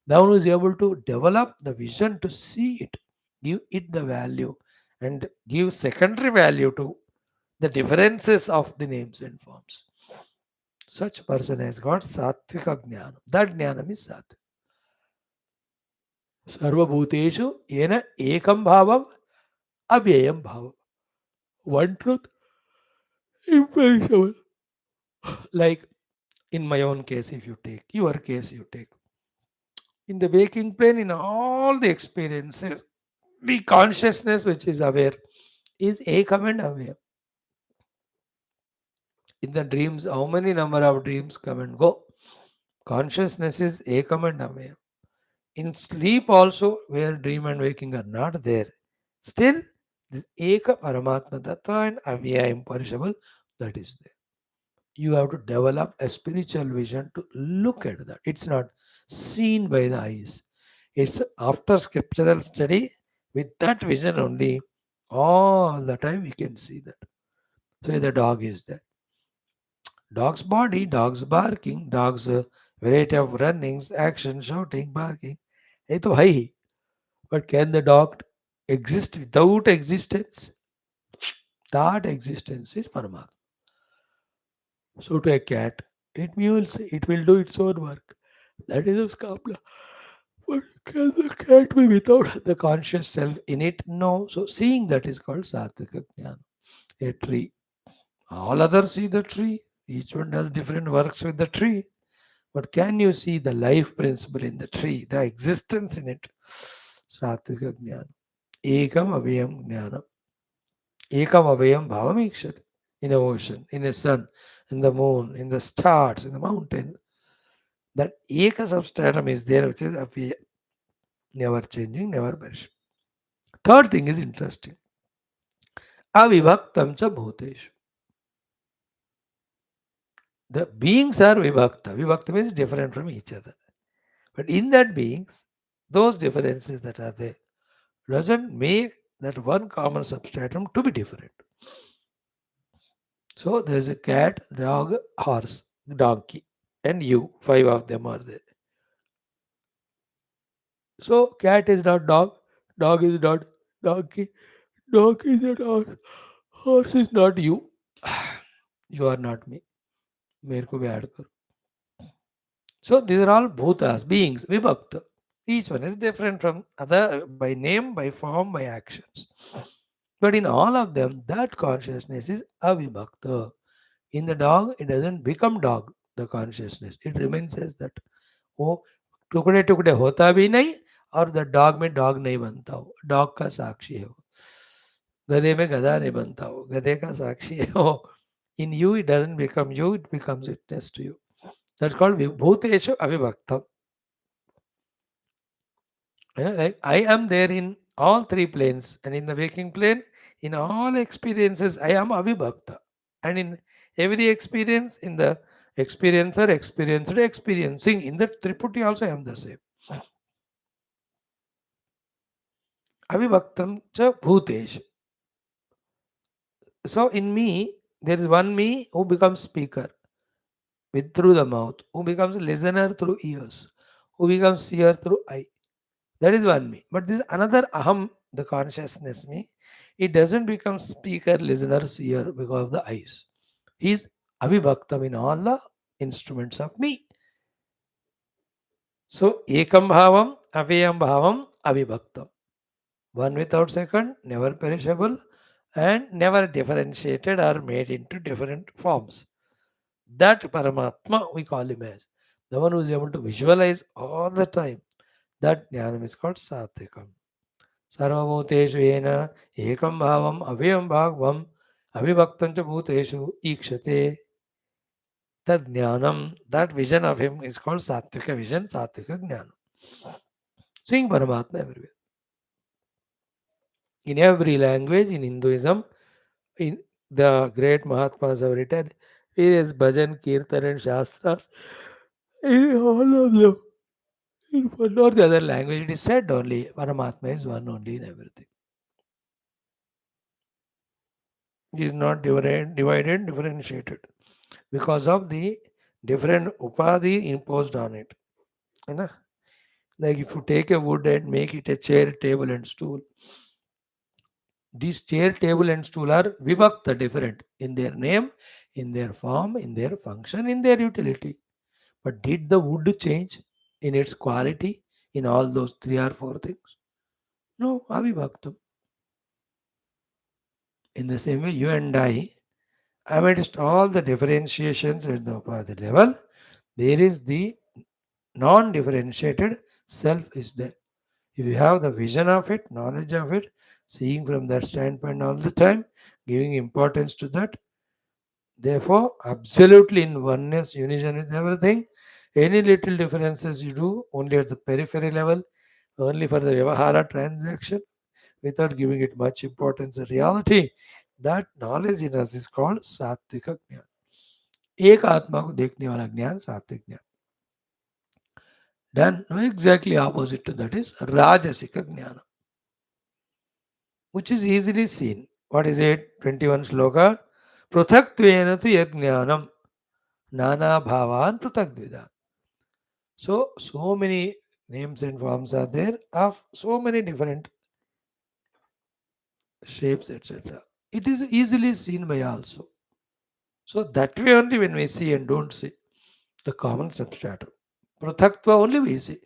The one who is able to develop the vision to see it, give it the value, and give secondary value to the differences of the names and forms. Such person has got Sattvika Jnana. That Jnanam is Sattva. Sarvabhuteshu yena ekam bhavam avyayam bhavam. One truth, imperishable. Like in my own case, if you take, your case, you take. In the waking plane, in all the experiences, the consciousness which is aware is ekam and avyayam. In the dreams, how many number of dreams come and go? Consciousness is ekam and avyayam. In sleep also, where dream and waking are not there, still this Eka Paramatma Tattva and Avyaya imperishable, that is there. You have to develop a spiritual vision to look at that. It's not seen by the eyes. It's after scriptural study, with that vision only, all the time we can see that. So the dog is there. Dog's body, dog's barking, dog's variety of runnings, action, shouting, barking. ये तो है ही. But can the dog exist without existence? That existence is Paramatma. So to a cat, it will do its own work. That is a skapla. But can the cat be without the conscious self in it? No. So seeing that is called Satvika Jnana. A tree. All others see the tree. Each one does different works with the tree. But can you see the life principle in the tree, the existence in it? Satvika Jnana. Ekam Avyam Jnana. Ekam Avayam Bhavam Ikshat. In the ocean, in the sun, in the moon, in the stars, in the mountain. That Eka substratum is there, which is Avaya, never changing, never perishing. Third thing is interesting. Avibhaktam cha bhuteshu. The beings are vibhakta. Vibhakta means different from each other. But in that beings, those differences that are there doesn't make that one common substratum to be different. So there's a cat, dog, horse, donkey, and you. Five of them are there. So cat is not dog is not donkey, donkey is not horse is not you. You are not me. मेरे को भी add करो. So these are all bhutas, beings, vibhakta. Each one is different from other by name, by form, by actions. But in all of them, that consciousness is avibhakta. In the dog, it doesn't become dog, the consciousness. It remains as that. वो टुकड़े टुकड़े होता भी नहीं और the dog में dog नहीं बनता हो, डॉग का साक्षी है वो, गधे में गधा नहीं बनता हो, गधे का साक्षी है वो. In you it doesn't become you, it becomes witness to you. That's called bhuteshu avibhaktam. Like I am there in all three planes, and in the waking plane, in all experiences, I am avibhakta. And in every experience, in the experiencer, experienced, experiencing, in the Triputi also I am the same. Avibhaktam cha bhutesh. So in me, there is one me who becomes speaker with through the mouth, who becomes listener through ears, who becomes seer through eye. That is one me. But this another aham, the consciousness me, it doesn't become speaker, listener, seer because of the eyes. He is avibhaktam in all the instruments of me. So ekam bhavam, avayam bhavam, avibhaktam. One without second, never perishable, and never differentiated or made into different forms. That Paramatma we call him as. The one who is able to visualize all the time. That Jnanam is called Satvikam. Sarvabhuteshu yena ekam bhavam avyam bhagvam avibhaktam cha bhuteshu ikshate. That Jnanam, that vision of him is called Satvika vision, Satvika Jnanam. Seeing Paramatma everywhere. In every language, in Hinduism, in the great Mahatmas have written, it is bhajan, kirtan and shastras. In all of them, in one or the other language, it is said only Paramatma is one only in everything. It is not divided, differentiated because of the different upadhi imposed on it. You know? Like if you take a wood and make it a chair, table, and stool, these chair, table, and stool are vibhakta different in their name, in their form, in their function, in their utility. But did the wood change in its quality in all those three or four things? No, avibhaktam. In the same way, you and I, amidst all the differentiations at the upadhi level, there is the non-differentiated self is there. If you have the vision of it, knowledge of it, seeing from that standpoint all the time, giving importance to that, therefore, absolutely in oneness, unison with everything, any little differences you do only at the periphery level, only for the Vyavahara transaction, without giving it much importance or reality, that knowledge in us is called Sattvika Jnana. एक आत्मा को देखने वाला ज्ञान सात्विक ज्ञान. Then exactly opposite to that is Rajasika Jnana, which is easily seen. What is it? 21 sloka. Pruthakttvena tu yad jnanam nana bhavan pruthaktvidan. So many names and forms are there of so many different shapes, etc. It is easily seen by also. So that way only when we see and don't see the common substratum. Pruthaktva only we see.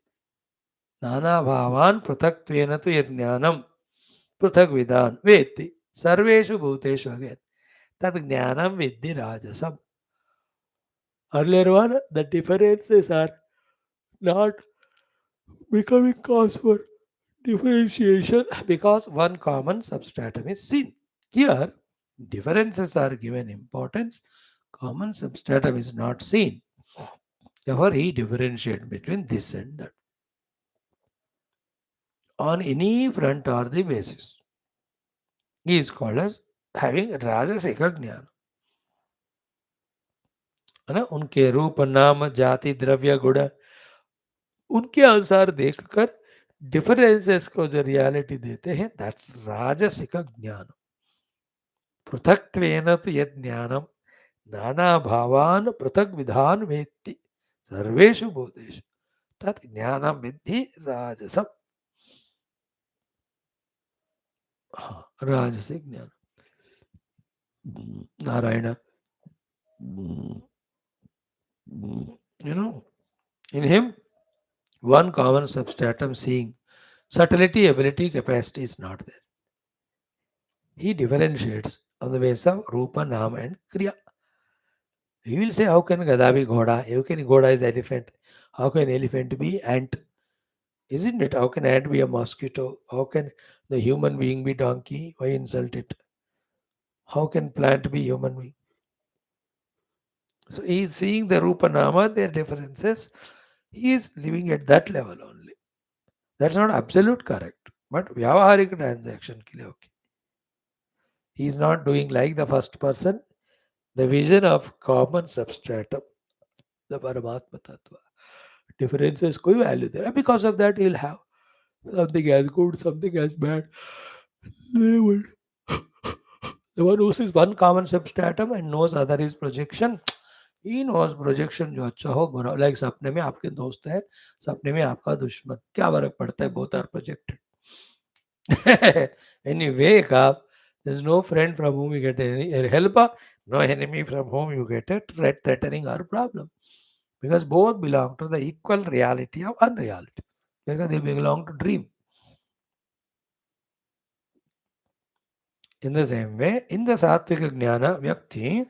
Nana bhavan pruthakttvena tu yad jnanam pruthaktvidan veti. Sarveshu bhuteshu again. Tad jnanam vidhi rajasam. Earlier one, the differences are not becoming cause for differentiation because one common substratum is seen. Here, differences are given importance, common substratum is not seen. Therefore, he differentiates between this and that on any front or the basis. He is called as having Rajasika Jnana. है ना, उनके रूप नाम जाति द्रव्य गुण उनके अनुसार देखकर डिफरेंसेस को जो रियलिटी देते हैं, दैट्स राजसिक ज्ञान. पृथक्त्वेन तु यद ज्ञानम नाना भावान पृथक विधान वेत्ति सर्वेषु भूतेषु तत् ज्ञानम विद्धि राजसम. हाँ, राजसिक ज्ञान. Narayan, you know, in him one common substratum seeing subtlety, ability, capacity is not there. He differentiates on the basis of Rupa, Nama and Kriya. He will say, how can Gada be Ghoda? How can Ghoda is elephant? How can elephant be ant? Isn't it? How can ant be a mosquito? How can the human being be donkey? Why insult it? How can plant be human being? So he is seeing the Rupa Nama, their differences. He is living at that level only. That's not absolute correct. But Vyavaharik transaction ke liye okay. He is not doing like the first person, the vision of common substratum, the Paramatma Tattva. Differences, koi value there. And because of that, he'll have something as good, something as bad. They will. The one who sees one common substratum and knows other is projection, he knows projection जो अच्छा हो बुरा like सपने में आपके दोस्त है सपने में आपका दुश्मन क्या फर्क पड़ता है both are projected. When you wake up, there's no friend from whom you get any helper, no enemy from whom you get a threat threatening or problem. Because both belong to the equal reality of unreality. Because they belong to dream. In the same way, in the Sattvika Jnana, Vyakti,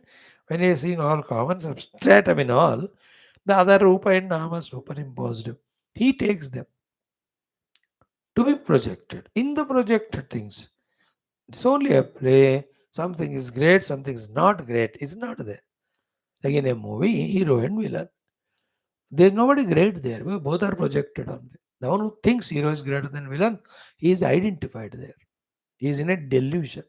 when he is seeing all common substratum in all, the other Rupa and Nama superimposed. He takes them to be projected. In the projected things, it's only a play. Something is great, something is not great. It's not there. Like in a movie, hero and villain. There's nobody great there. Both are projected only. The one who thinks hero is greater than villain, he is identified there. He is in a delusion.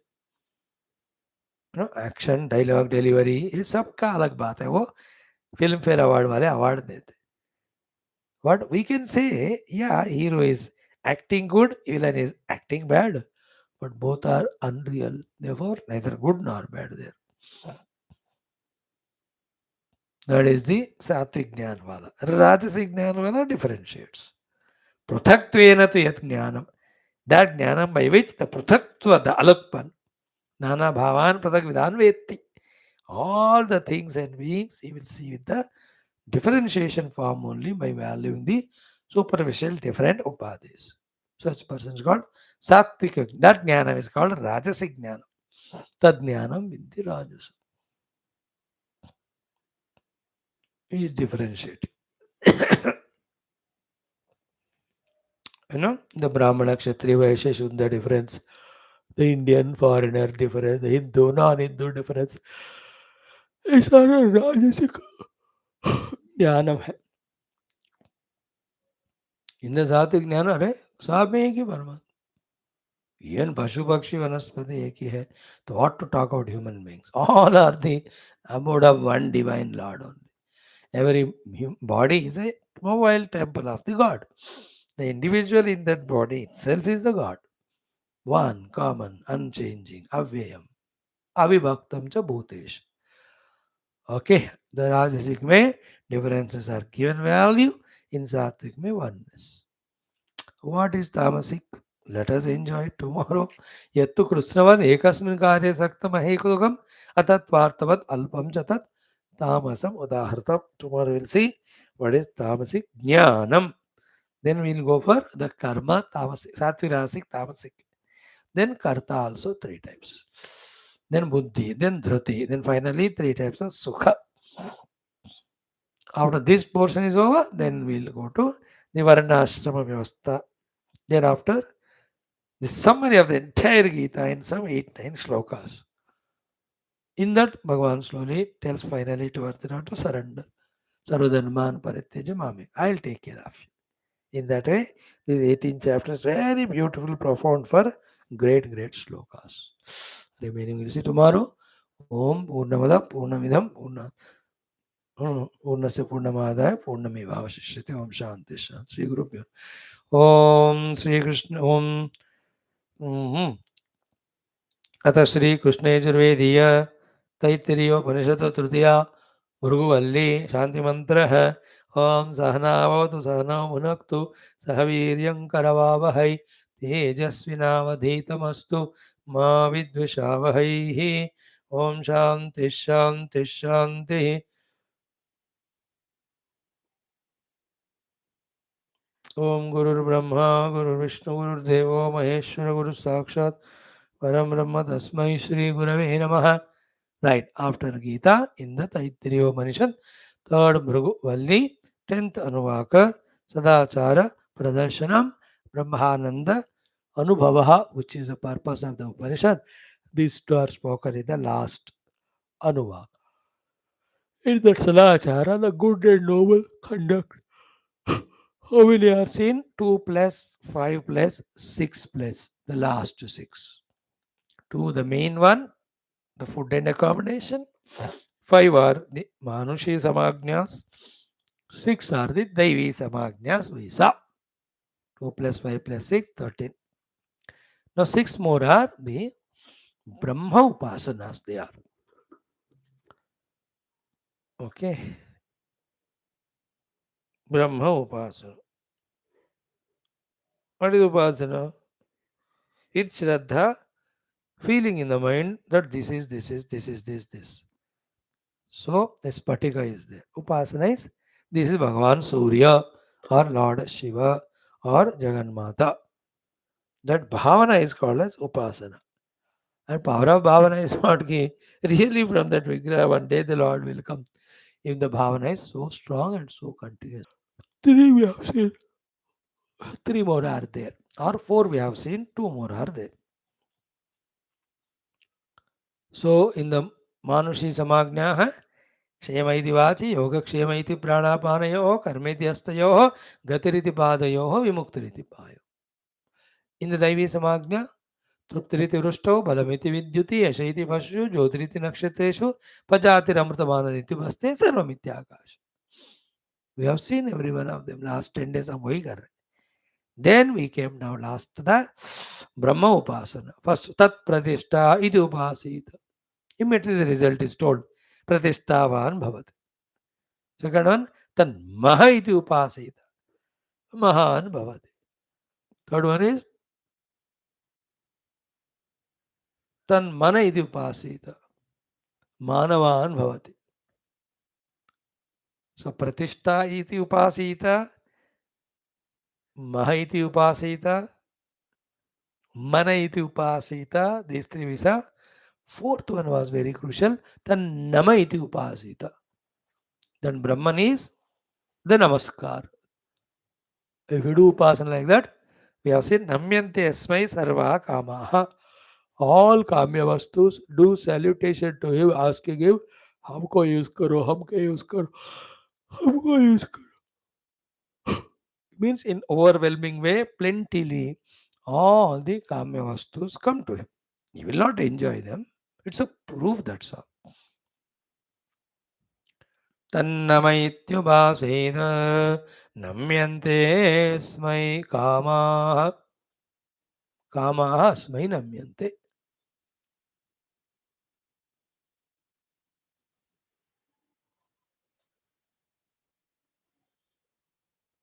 Action dialogue delivery ये सब का अलग बात है वो Filmfare award वाले award देते but we can say या hero is acting good villain is acting bad but both are unreal therefore neither good nor bad there that is the sattvic jnana wala rajasic jnana wala differentiates pruthaktvena tu yat jnanam that jnanam by which the pruthaktva the alakpan nana bhavan prathak vidan vetti all the things and beings he will see with the differentiation form only by valuing the superficial different upadhis. Such person is called sattvika. That jnana is called rajasic jnana. Tad jnanam vidhi rajas. He is differentiating. The Brahmana, Kshatriya, Vaishya, Shudra difference, the Indian foreigner difference, the Hindu, non-Hindu difference. ये सारा राजसिक ज्ञानम है इन सात्विक ज्ञान अरे सब में एक ही परमात्मा even Pashu Pakshi Vanaspati एक ही है तो what to talk about human beings all are the abode of one divine Lord only every body is a mobile temple of the God the individual in that body itself is the God one common unchanging avyayam avibhaktam cha bhutesh okay the Rajasic में differences are given value in Sattvic में oneness. What is tamasic? Let us enjoy it tomorrow. Yattu krusnavan ekasmin karye saktam ahekudukam atatvartavat alpam chatat tamasam udahartam. Tomorrow we'll see what is tamasic jnanam. Then we'll go for the karma tamasic, satvirasic tamasic. Then karta also three types. Then buddhi, then dhruti, then finally three types of sukha. After this portion is over, then we'll go to the varnashrama vyavastha. Thereafter, the summary of the entire Gita in some 8-9 slokas. In that, Bhagavan slowly tells finally towards the end to surrender. Sarvadharman parityaja mame. I'll take care of you. In that way, these 18 chapters very beautiful, profound for great, great slokas. Remaining we'll see tomorrow. Om Purnamada Purnamidam Purnasya Purnamadaya Purnamevavashishyate Om Shanti Shanti Sri Guru Pyo. Om Sri Krishna Om अथ श्रीकृष्णयजुर्वेदीय तैत्तिरीयोपनिषत् तृतीया भृगुवल्ली शान्तिमन्त्रः ॐ सहनावतु सहनौ भुनक्तु सह वीर्यं करवावहै तेजस्विनावधीतमस्तु मा विद्विषावहैः ॐ शान्तिः शान्तिः शान्तिः ॐ गुरुर्ब्रह्मा गुरुर्विष्णु गुरुर्देवो महेश्वर गुरुः साक्षात् परं ब्रह्म तस्मै श्रीगुरवे नमः Right after Gita in the Taittiriya Upanishad, third Bhrugu Valli, 10th Anuvaka, Sadachara, Pradarshanam, Brahmananda, Anubhavaha, which is the purpose of the Upanishad. These two are spoken in the last Anuvaka. In that Sadachara, the good and noble conduct. How many are seen? 2 plus 5 plus 6 plus the last 6. 2 the main one, the food and accommodation. 5 are the Manushi Samagnyas. 6 are the Daivi Samagnyas Visa. 2 plus 5 plus 6, 13. Now 6 more are the Brahma Upasanas. They are. Okay. Brahma Upasana. What is Upasana? It's Shraddha, feeling in the mind that this. So, the Spatika is there. Upasana is, this is Bhagavan Surya or Lord Shiva or Jagannatha. That Bhavana is called as Upasana. And power of Bhavana is not ki, really from that Vigraha, one day the Lord will come. If the Bhavana is so strong and so continuous. Three we have seen, three more are there. Or four we have seen, two more are there. So, in the Manushi Samagnya, क्षेम इति वाचि योगक्षेम इति प्राणापानयोः कर्मेति हस्तयोः गतिरिति पादयोः विमुक्तिरिति पायो. In the दैवी समाज्ञा तृप्तिरिति वृष्टौ बलमिति विद्युति यशैति पशु ज्योतिरिति नक्षत्रेषु पजातिरमृतमानदिति बस्ते सर्वमित्याकाश. We have seen every one of them. Last 10 days हम वही कर रहे. Then we came now last to the Brahma Upasana. First tat pratishta iti upasita. Immediately the result is told. Pratishtavan bhavati. Second one, tan maha iti upasita. Mahan bhavati. Third one is tan mana iti upasita. Manavan bhavati. So pratishta iti upasita, maha iti upasita, mana iti upasita. These three visa. Fourth one was very crucial. Tan nama iti upasita. Then Brahman is the namaskar. If you do upasana like that, we have seen namyante asmai sarva kamaha. All kamya vastus do salutation to him, asking him, हमको use करो, हमको use करो, हमको use करो. Means in overwhelming way, plentifully, all the kamya vastus come to him. He will not enjoy them. It's a proof that's all. तन्नमैत्युपासेन नम्यन्ते स्मै कामाः कामाः स्मै नम्यन्ते.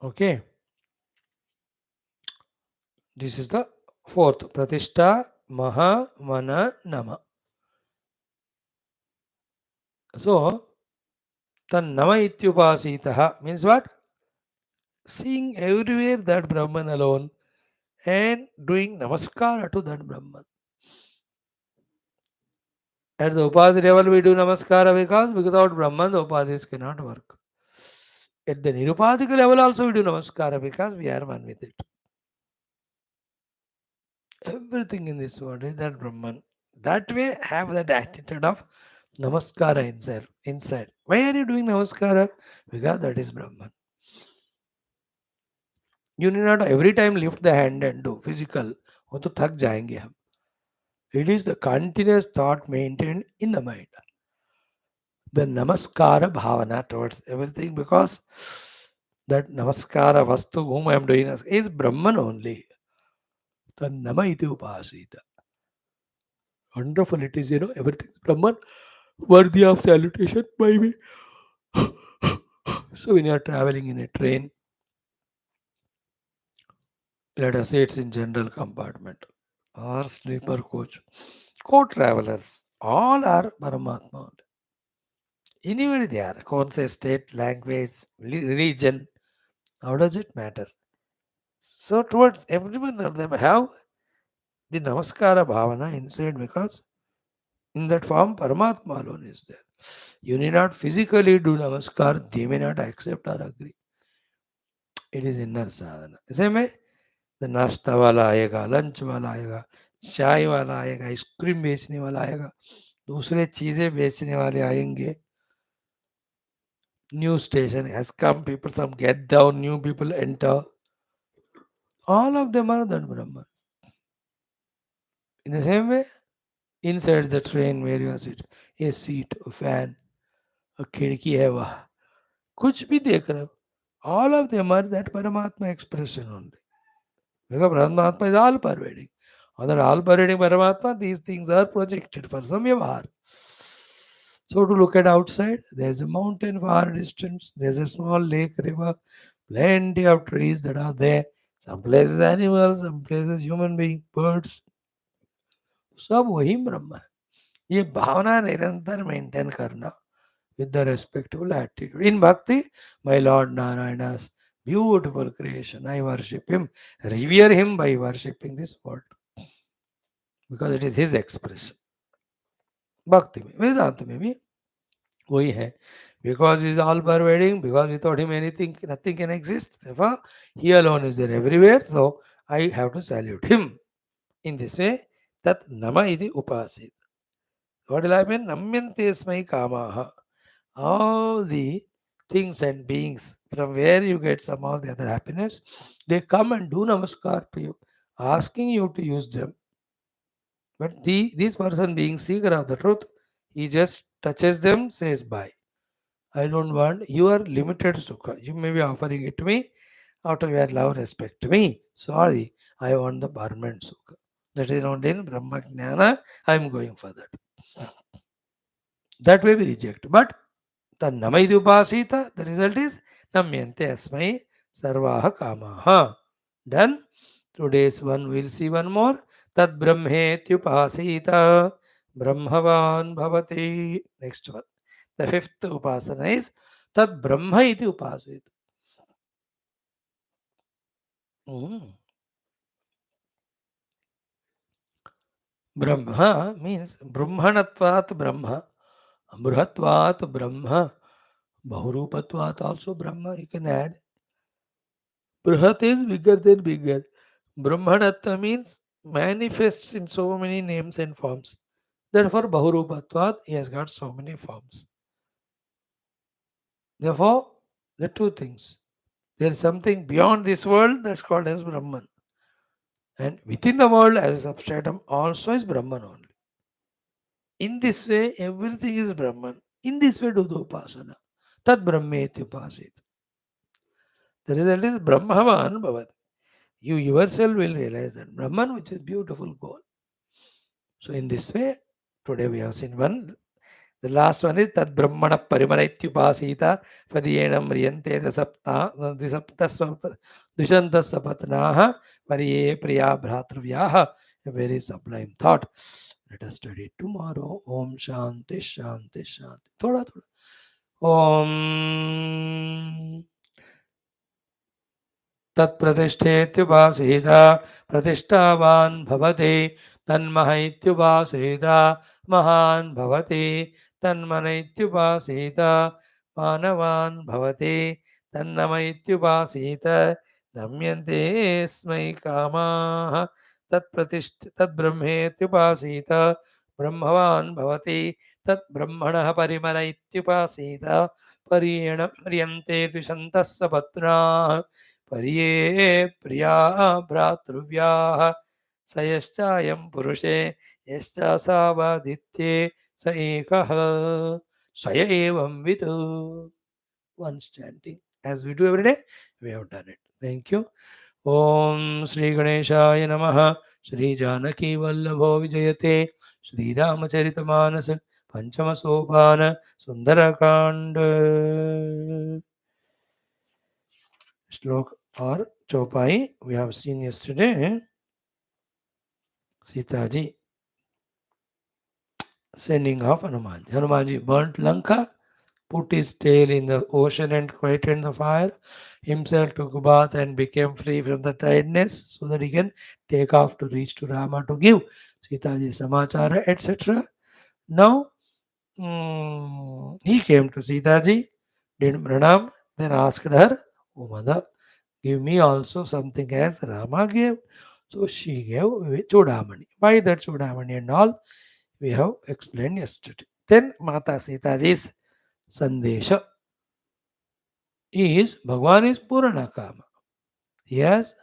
Okay. This is the fourth. Pratishta, Maha, Mana, Nama. So, Tan Nama Ityupasitaha means what? Seeing everywhere that Brahman alone and doing Namaskara to that Brahman. At the Upadhi level, we do Namaskara because without Brahman, the Upadhis cannot work. At the Nirupadhika level, also we do Namaskara because we are one with it. Everything in this world is that Brahman. That way, have that attitude of Namaskara inside. Why are you doing Namaskara? Because that is Brahman. You need not every time lift the hand and do physical. वो तो थक जाएंगे हम. It is the continuous thought maintained in the mind. The Namaskara bhavana towards everything because that Namaskara vastu whom I am doing is Brahman only. The Nama iti upasita. Wonderful it is, everything Brahman worthy of salutation by me. So when you are traveling in a train, let us say it's in general compartment or sleeper coach, co-travelers, all are Paramatma. Anywhere they are, say state, language, religion, how does it matter? So towards every one of them have the Namaskara Bhavana inside because In that form, Paramatma alone is there. You need not physically do namaskar, they may not accept or agree. It is inner sadhana. Same way, the नाश्ता वाला आएगा, lunch वाला आएगा, चाय वाला आएगा, ice cream बेचने वाला आएगा, दूसरे चीजें बेचने वाले आएंगे. New station has come, people some get down, new people enter. All of them are that Brahman. In the same way, inside the train where you are sitting, a seat, a fan, a खिड़की है वहाँ, कुछ भी देख रहे हो, all of them are that Paramatma expression only. Because Paramatma is all pervading. On that all pervading Paramatma, these things are projected for some vyavahar. So to look at outside, there's a mountain far distance, there's a small lake, river, plenty of trees that are there. Some places animals, some places human being, birds. सब वही ब्रह्म है. ये भावना निरंतर maintain करना with the respectful attitude. In bhakti, my Lord Narayana's beautiful creation, I worship him, revere him by worshipping this world because it is his expression. Bhakti में, वेदांत में भी वही है. Because he is all pervading, because without him anything, nothing can exist. Therefore, he alone is there everywhere. So I have to salute him. In this way, tat nama iti upasit. What will happen? Namyante smai kamaha. All the things and beings from where you get some of the other happiness, they come and do namaskar to you, asking you to use them. But this person being seeker of the truth, he just touches them, says bye. I don't want your limited sukha. You may be offering it to me out of your love, respect to me. Sorry, I want the permanent sukha. That is not in Brahma Jnana. I am going for that. That way we reject. But तन्नमैति उपासीत, the result is namyante asmai sarvaha kamaha. Done. Today's one we'll see one more. Tad brahmeti upasita brahmavan bhavati. Next one. The fifth upasana is tad brahma iti upasita. Brahma means brahmanatvat brahma, bruhatvat brahma, bahurupatvat also brahma. You can add. Brihat is bigger than bigger. Brahmanatta means manifests in so many names and forms. Therefore, Bahurupatvat, he has got so many forms. Therefore, the two things. There is something beyond this world that's called as Brahman. And within the world as a substratum also is Brahman only. In this way, everything is Brahman. In this way, do the Upasana. Tad Brahmeti Upasit. The result is Brahmavan Bhavat. You yourself will realize that Brahman, which is beautiful goal. So in this way, today we have seen one. The last one is Tad Brahmana Parimarityupasita Pariyenam Riyante Dvishanta Sapatnaha Pariye Priya Bhratravyaha. A very sublime thought. Let us study tomorrow. Om Shanti Shanti Shanti. Thoda thoda. Om तत्प्रतिष्ठेत्युपासीत प्रतिष्ठावान् भवति तन्महैत्युपासीत महान् भवति तन्मनैत्युपासीत मानवान् भवति तन्नमैत्युपासीत नम्यन्ते स्मै कामाः तद्ब्रह्मेत्युपासीत ब्रह्मवान् भवति तद्ब्रह्मणः परिमलैत्युपासीत पर्येण म्रियन्ते द्विषन्तः सपत्नाः परिये प्रिया भ्रातृव्याः स यश्चायं पुरुषे यश्चासावादित्ये स एकः स एवं विदु. Once chanting as we do every day, we have done it. Thank you. Om Shri Ganeshaya Namaha. Shri Janaki Vallabho Vijayate. Shri Ramacharitamanasa Panchama Sopana Sundarakanda. Slok or Chopai we have seen yesterday. Sitaji sending off Hanuman. Hanumanji burnt Lanka, put his tail in the ocean and quieted the fire, himself took a bath and became free from the tiredness so that he can take off to reach to Rama to give Sitaji Samachara, etc. Now he came to Sita ji, did pranam, then asked her, "O mother, give me also something as Rama gave." So she gave Chudamani. Why that Chudamani and all we have explained yesterday. Then Mata Sita ji's Sandesha is Bhagwan is Purana Kama. He has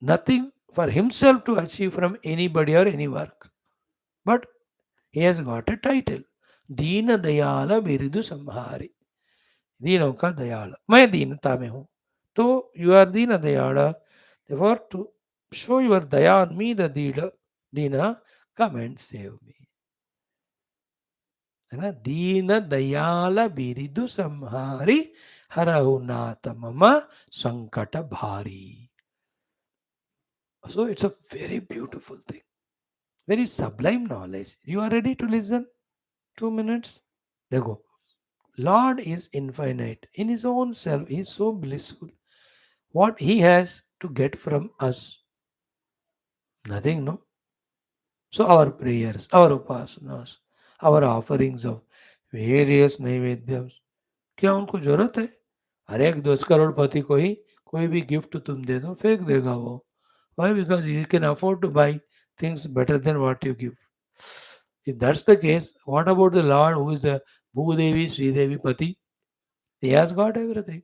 nothing for himself to achieve from anybody or any work. But he has got a title. Deena Dayala Biridu Samhari. दीनों का दयाल मैं दीनता में हूँ तो you are Deen Dayal therefore to show your daya on me the dina come and save me है ना दीन दयाल बिरिदु संहारी हरहु नाथ मम संकट भारी so it's a very beautiful thing very sublime knowledge you are ready to listen 2 minutes देखो Lord is infinite in his own self he is so blissful what he has to get from us nothing no so our prayers our upasanas our offerings of various naivedyams क्या उनको जरूरत है हर एक 10 करोड़पति को ही कोई भी gift तुम दे दो फेंक देगा वो why because he can afford to buy things better than what you give if that's the case what about the lord who is the bhudevi sridevi pati he has got everything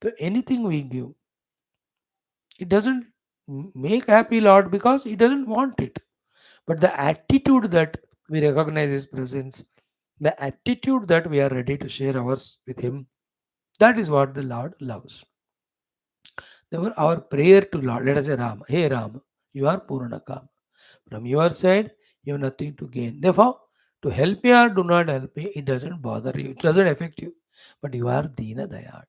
so anything we give it doesn't make happy lord because he doesn't want it but the attitude that we recognize his presence the attitude that we are ready to share ours with him that is what the lord loves therefore our prayer to lord let us say ram hey ram you are purnakam from your side you have nothing to gain therefore to help me or do not help me it doesn't bother you it doesn't affect you but you are dina dayal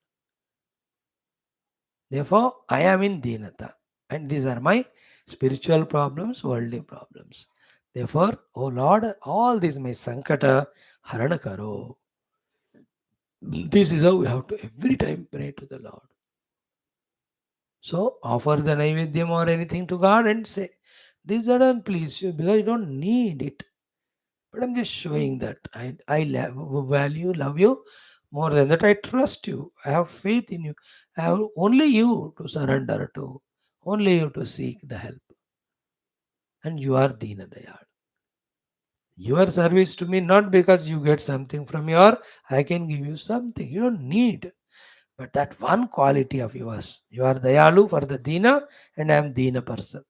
therefore I am in dinata and these are my spiritual problems worldly problems therefore oh lord all these my sankata harana karo this is how we have to every time pray to the lord so offer the naivedyam or anything to god and say this doesn't please you because you don't need it but I'm just showing that value love you more than that I trust you I have faith in you I have only you to surrender to only you to seek the help and you are Dina Dayal. Your service to me not because you get something from your I can give you something you don't need but that one quality of yours you are Dayalu for the Dina and I am Dina person.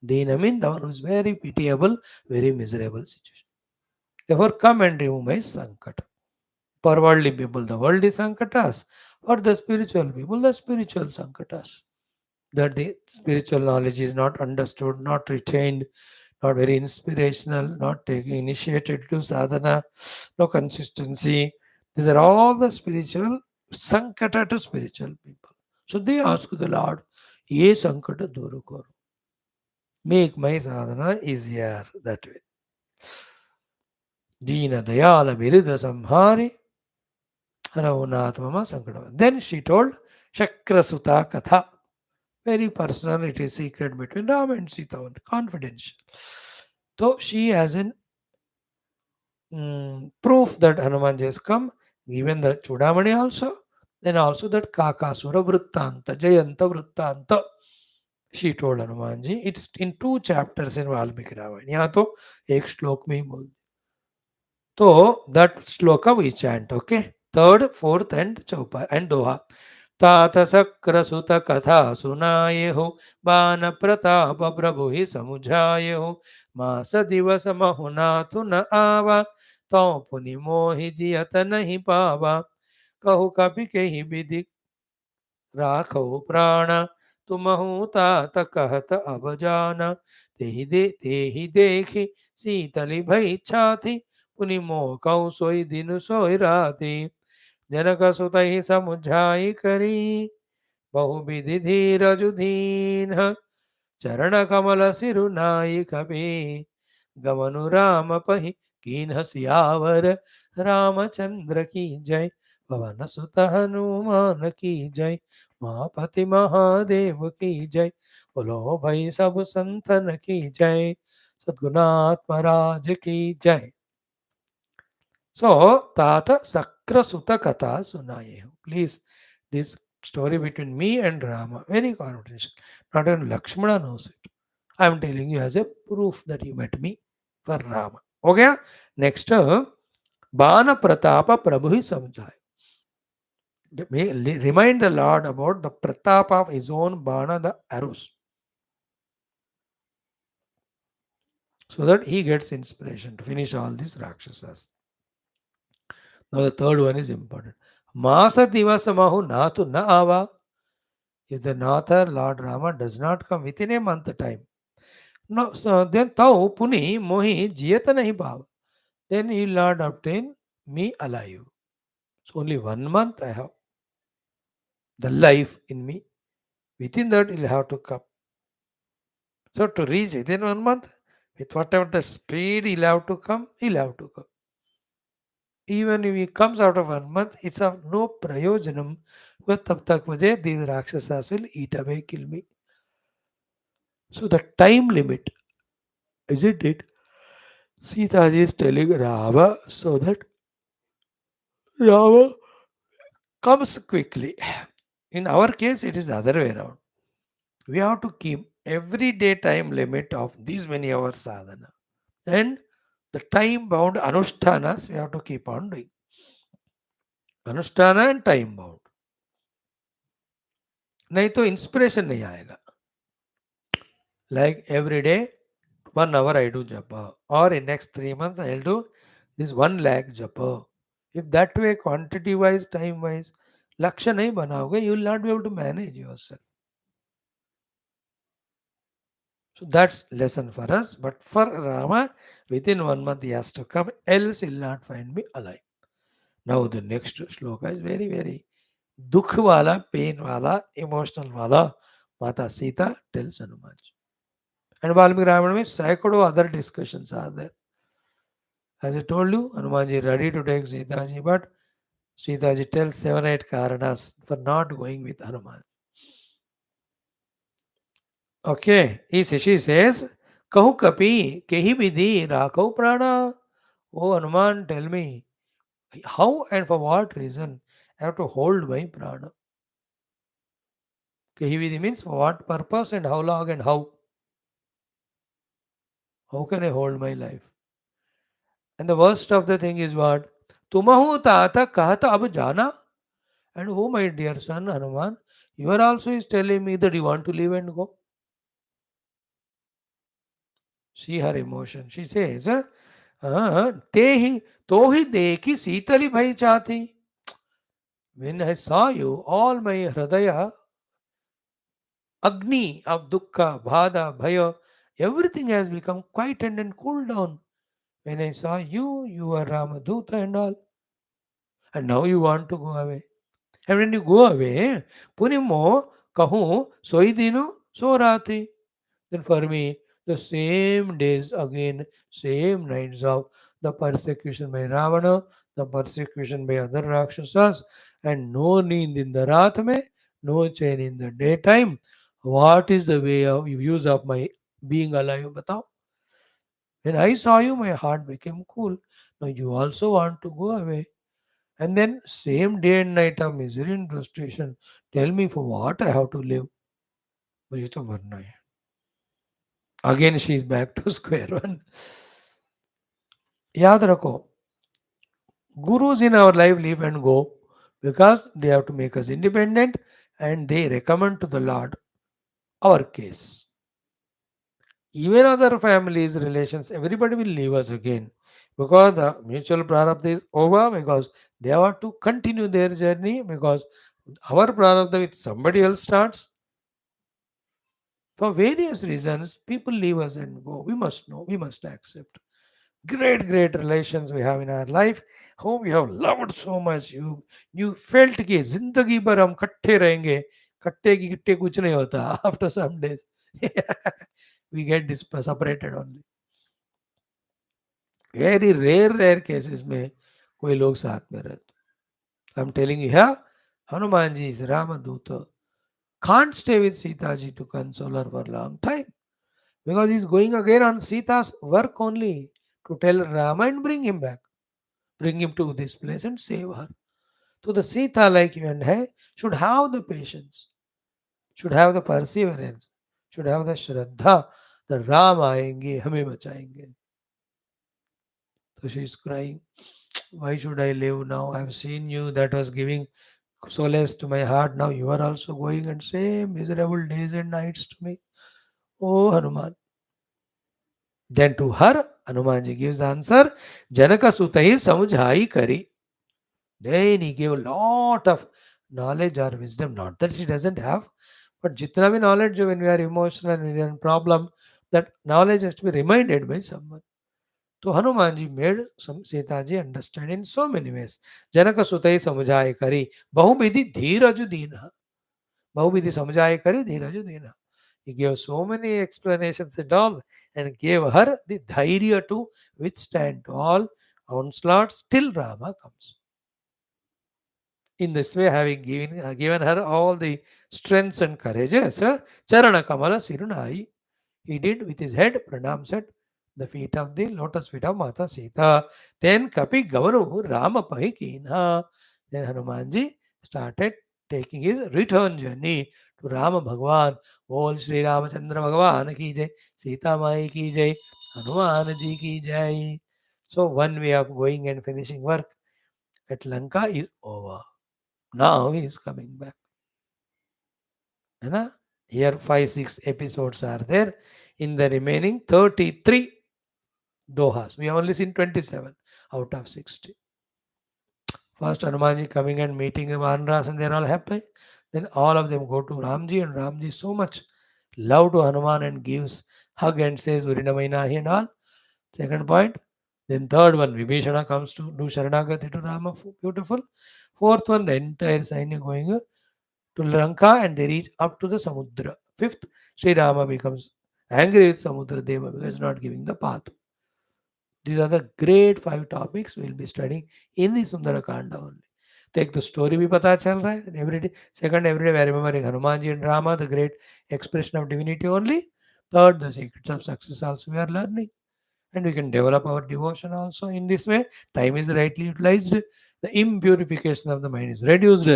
Dina means the one who is very pitiable, very miserable situation. Therefore come and remove my sankat. For worldly people the worldly sankatas for the spiritual people the spiritual sankatas. That the spiritual knowledge is not understood, not retained, not very inspirational, not taking initiated to sadhana, no consistency. These are all the spiritual sankata to spiritual people. So they ask the Lord, Ye sankata duru karo. Make my sadhana easier that way. Dina dayala virida samhari haravunatmama sankata. Then she told Shakrasuta Katha. Very personal, it is secret between Ram and Sita, confidential. So she has an proof that Hanumanji has come, given the Chudamani also, then also that Kakasura Vrittanta, Jayanta Vrittanta. She told Hanumanji, it's in 2 chapters in Valmiki Ramayana. यहाँ तो एक श्लोक में ही बोल तो that shloka we chant, okay? Third, fourth, and chaupa and doha. तात शक्रसुत कथा सुनाये हो बान प्रताप प्रभु ही समुझाये हो मास दिवस महुना तुन आवा तो पुनि मोहि जियत नहीं पावा कहु कपि कही विधि राखो प्राण तुमहु तात कहत अब जाना तेहि देखी शीतली भई छाती पुनि मोह कहु सोई दिन सोई राती जनक सुत ही समुझाई करी बहुविधि धीरजु दीन चरण कमल सिरुनाई कपि गमनु राम पहि कीन्ह सियावर रामचंद्र की जय पवन सुत हनुमान की जय महापति महादेव की जय बोलो भाई सब संतन की जय सद्गुणात् महाराज की जय. So, Tata Sakra Sutta Katha Sunaye. Please, this story between me and Rama, very confidential. Not even Lakshmana knows it. I am telling you as a proof that you met me for Rama. Okay? Next, Bana Pratapa Prabhu hi samjhaye. Remind the Lord about the pratap of his own Bana, the arrows, so that he gets inspiration to finish all these Rakshasas. Now, the third one is important. Masa Divasamahu Natu Na Ava. If the Natha, Lord Rama, does not come within a month time, no, so then Tau Puni Mohi Jiyata Nahi Bhav. Then he will not obtain me alive. So only 1 month I have the life in me. Within that, he'll have to come. So to reach within 1 month, with whatever the speed he'll have to come, he'll have to come. Even if he comes out of 1 month, it's of no prayojanam. But tab tak mujhe these Rakshasas will eat away, kill me. So the time limit, isn't it? Sita ji is telling Rama so that Rama comes quickly. In our case, it is the other way around. We have to keep every day time limit of these many hours sadhana. And the time bound anushtanas we have to keep on doing. Anushtana and time bound. नहीं तो inspiration नहीं आएगा. Like every day, 1 hour I do japa. Or in next 3 months I'll do this 1 lakh japa. If that way quantity wise, time wise, लक्ष्य नहीं बनाओगे, you will not be able to manage yourself. So that's lesson for us. But for Rama, within 1 month he has to come, else he'll not find me alive. Now the next shloka is very, very dukh wala, pain wala, emotional wala. Mata Sita tells Hanumanji. And Valmiki Ramayana में सैकड़ों other discussions are there. As I told you, Hanumanji is ready to take Sita ji, but Sita ji tells 7, 8 karanas for not going with Hanuman. Okay, she says, Kahu kapi, kehi vidhi, rakau prana. Oh Hanuman, tell me, how and for what reason I have to hold my prana? Kehi vidhi means for what purpose and how long and how? How can I hold my life? And the worst of the thing is what? Tumahu tata kahata ab jana. And oh my dear son Hanuman, you are also is telling me that you want to leave and go. See her emotion. She says, te hi to hi dekhi sitali bhai chati. When I saw you, all my hridaya, agni of dukkha, bhada, bhaya, everything has become quietened and cooled down. When I saw you, you were Ramaduta and all. And now you want to go away. And when you go away, punimo kahu soidino sorati. Then for me, the same days again, same nights of the persecution by Ravana, the persecution by other Rakshasas, and no need in the Rath no chain in the daytime. What is the way of use of my being alive? Batao. When I saw you, my heart became cool. Now you also want to go away. And then same day and night of misery and frustration. Tell me for what I have to live. मुझे तो मरना है. Again she is back to square one. याद रखो, gurus in our life live and go because they have to make us independent and they recommend to the Lord our case. Even other families, relations, everybody will leave us again because the mutual prarabdha is over, because they have to continue their journey, because our prarabdha with somebody else starts. For various reasons, people leave us and go. We must know, we must accept. Great, great relations we have in our life, whom we have loved so much. You felt कि जिंदगी भर हम कट्ठे रहेंगे. कट्टे की किट्टे कुछ नहीं होता. After some days, we get separated only. Very rare cases में कोई लोग साथ में रहते. I'm telling you here, Hanumanji is Ramaduta. Can't stay with Sita ji to console her for a long time. because he's going again on Sita's work only to tell Rama and bring him back, bring him to this place and save her. So the Sita, like you and I, should have the patience, should have the perseverance, should have the Shraddha. The Ram आएंगे हमें बचाएंगे. So she's crying. Why should I live now? I've seen you. That was giving solace to my heart. Now you are also going and same miserable days and nights to me. Oh Hanuman. Then to her, Hanumanji gives the answer, Janaka Sutai Samujhai Kari. Then he gave a lot of knowledge or wisdom. Not that she doesn't have, but jitna bhi knowledge when we are emotional and we are in problem, that knowledge has to be reminded by someone. So Hanumanji made some Sitaji understand in so many ways. Janaka Sutai Samujhai Kari. Bahubidhi Dhiraju Dina. Bahubidhi Samujhai Kari Dhiraju Dina. He gave so many explanations and all, and gave her the dhairya to withstand all onslaughts till Rama comes. In this way, having given her all the strengths and courages, Charana Kamala Sirunai, he did with his head pranams at the feet of the lotus feet of Mata Sita. Then Kapi Gavanu Rama Pahikina. Then Hanumanji started taking his return journey to Rama Bhagwan. Bol Sri Ramachandra Bhagwan ki jai, Sita Mai ki jai, Hanuman ji ki jai. So one way of going and finishing work at Lanka is over. Now he is coming back. है ना? Here 5-6 episodes are there. In the remaining 33 dohas, we have only seen 27 out of 60. First Hanumanji coming and meeting the Vanas and they're all happy. Then all of them go to Ramji and Ramji so much love to Hanuman and gives hug and says Urinamainahi and all. Second point. Then third one, Vibhishana comes to do Sharanagati to Rama. Beautiful. Fourth one, the entire Sainya going to Lanka and they reach up to the Samudra. Fifth, Sri Rama becomes angry with Samudra Deva because not giving the path. These are the great 5 topics we will be studying in the Sundara Kanda only. तो एक तो story भी पता चल रहा है every day second every day we are remembering Hanuman ji and Rama the great expression of divinity only third the secrets of success also we are learning and we can develop our devotion also in this way. Time is rightly utilized, the impurification of the mind is reduced,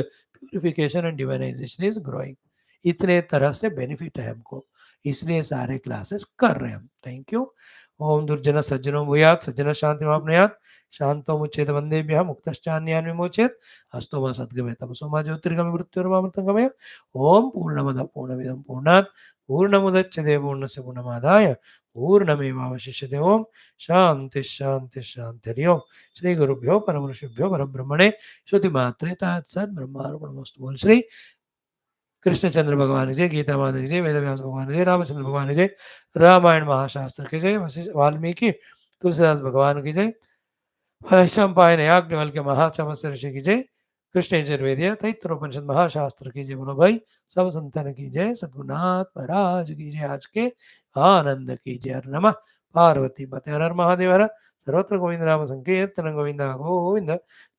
purification and divinization is growing. इतने तरह से benefit है हमको, इसलिए सारे classes कर रहे हैं हम. Thank you. ओम दुर्जन सज्जनो भूयात् सज्जन शांति मापनुयात् शांतो मुच्येत वंदेभ्यः मुक्तश्चान्यान् विमोचयेत् हस्तो मा सद्गमय तमसो मा ज्योतिर्गमय मृत्युर्मामृतंगमय. ओम पूर्णमद पूर्णमिदं पूर्णात् पूर्णमुदच्यते पूर्णस्य पूर्णमादाय पूर्णमेवावशिष्यते. ओम शांति शांति शांति. हरि ओम. श्री गुरुभ्यो परम ऋषिभ्यो परब्रह्मणे श्रुति मात्रे तत्सत् ब्रह्मार्पणमस्तु. बोल श्री कृष्णचंद्र भगवान जय, गीता माता की जय, वेद व्यास भगवान जय, रामचंद्र भगवान जय, रामायण महाशास्त्र की जय, वशिष्ठ वाल्मीकि तुलसीदास भगवान की जय, वैशंपायन याज्ञवल्क्य के महातपस्वी ऋषि की जय, कृष्ण यजुर्वेद तैत्तिरीयोपनिषद महाशास्त्र की जय. बोलो भाई सब संतान की जय, सद्गुरुनाथ महाराज की जय. आज के आनंद की जय. हर नमः पार्वती पते हर हर महादेव हर. सर्वत्र गोविंद नाम संकीर्तन गोविंद गोविंद.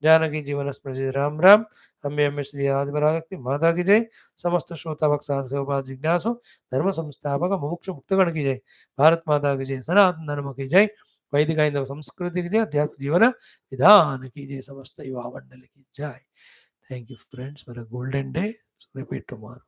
जानकी जीवन स्मृति राम राम. अम्बे अम्बे श्री आदिपराशक्ति माता की जय. समस्त श्रोता भक्त साधु सेवा जिज्ञासु धर्म संस्थापक मुमुक्षु मुक्तगण की जय. भारत माता की जय. सनातन धर्म की जय. वैदिक हिंदू संस्कृति की जय. अध्यात्म जीवन विधान की जय. समस्त युवा मंडल की जय. Thank you friends for a golden day. Repeat tomorrow.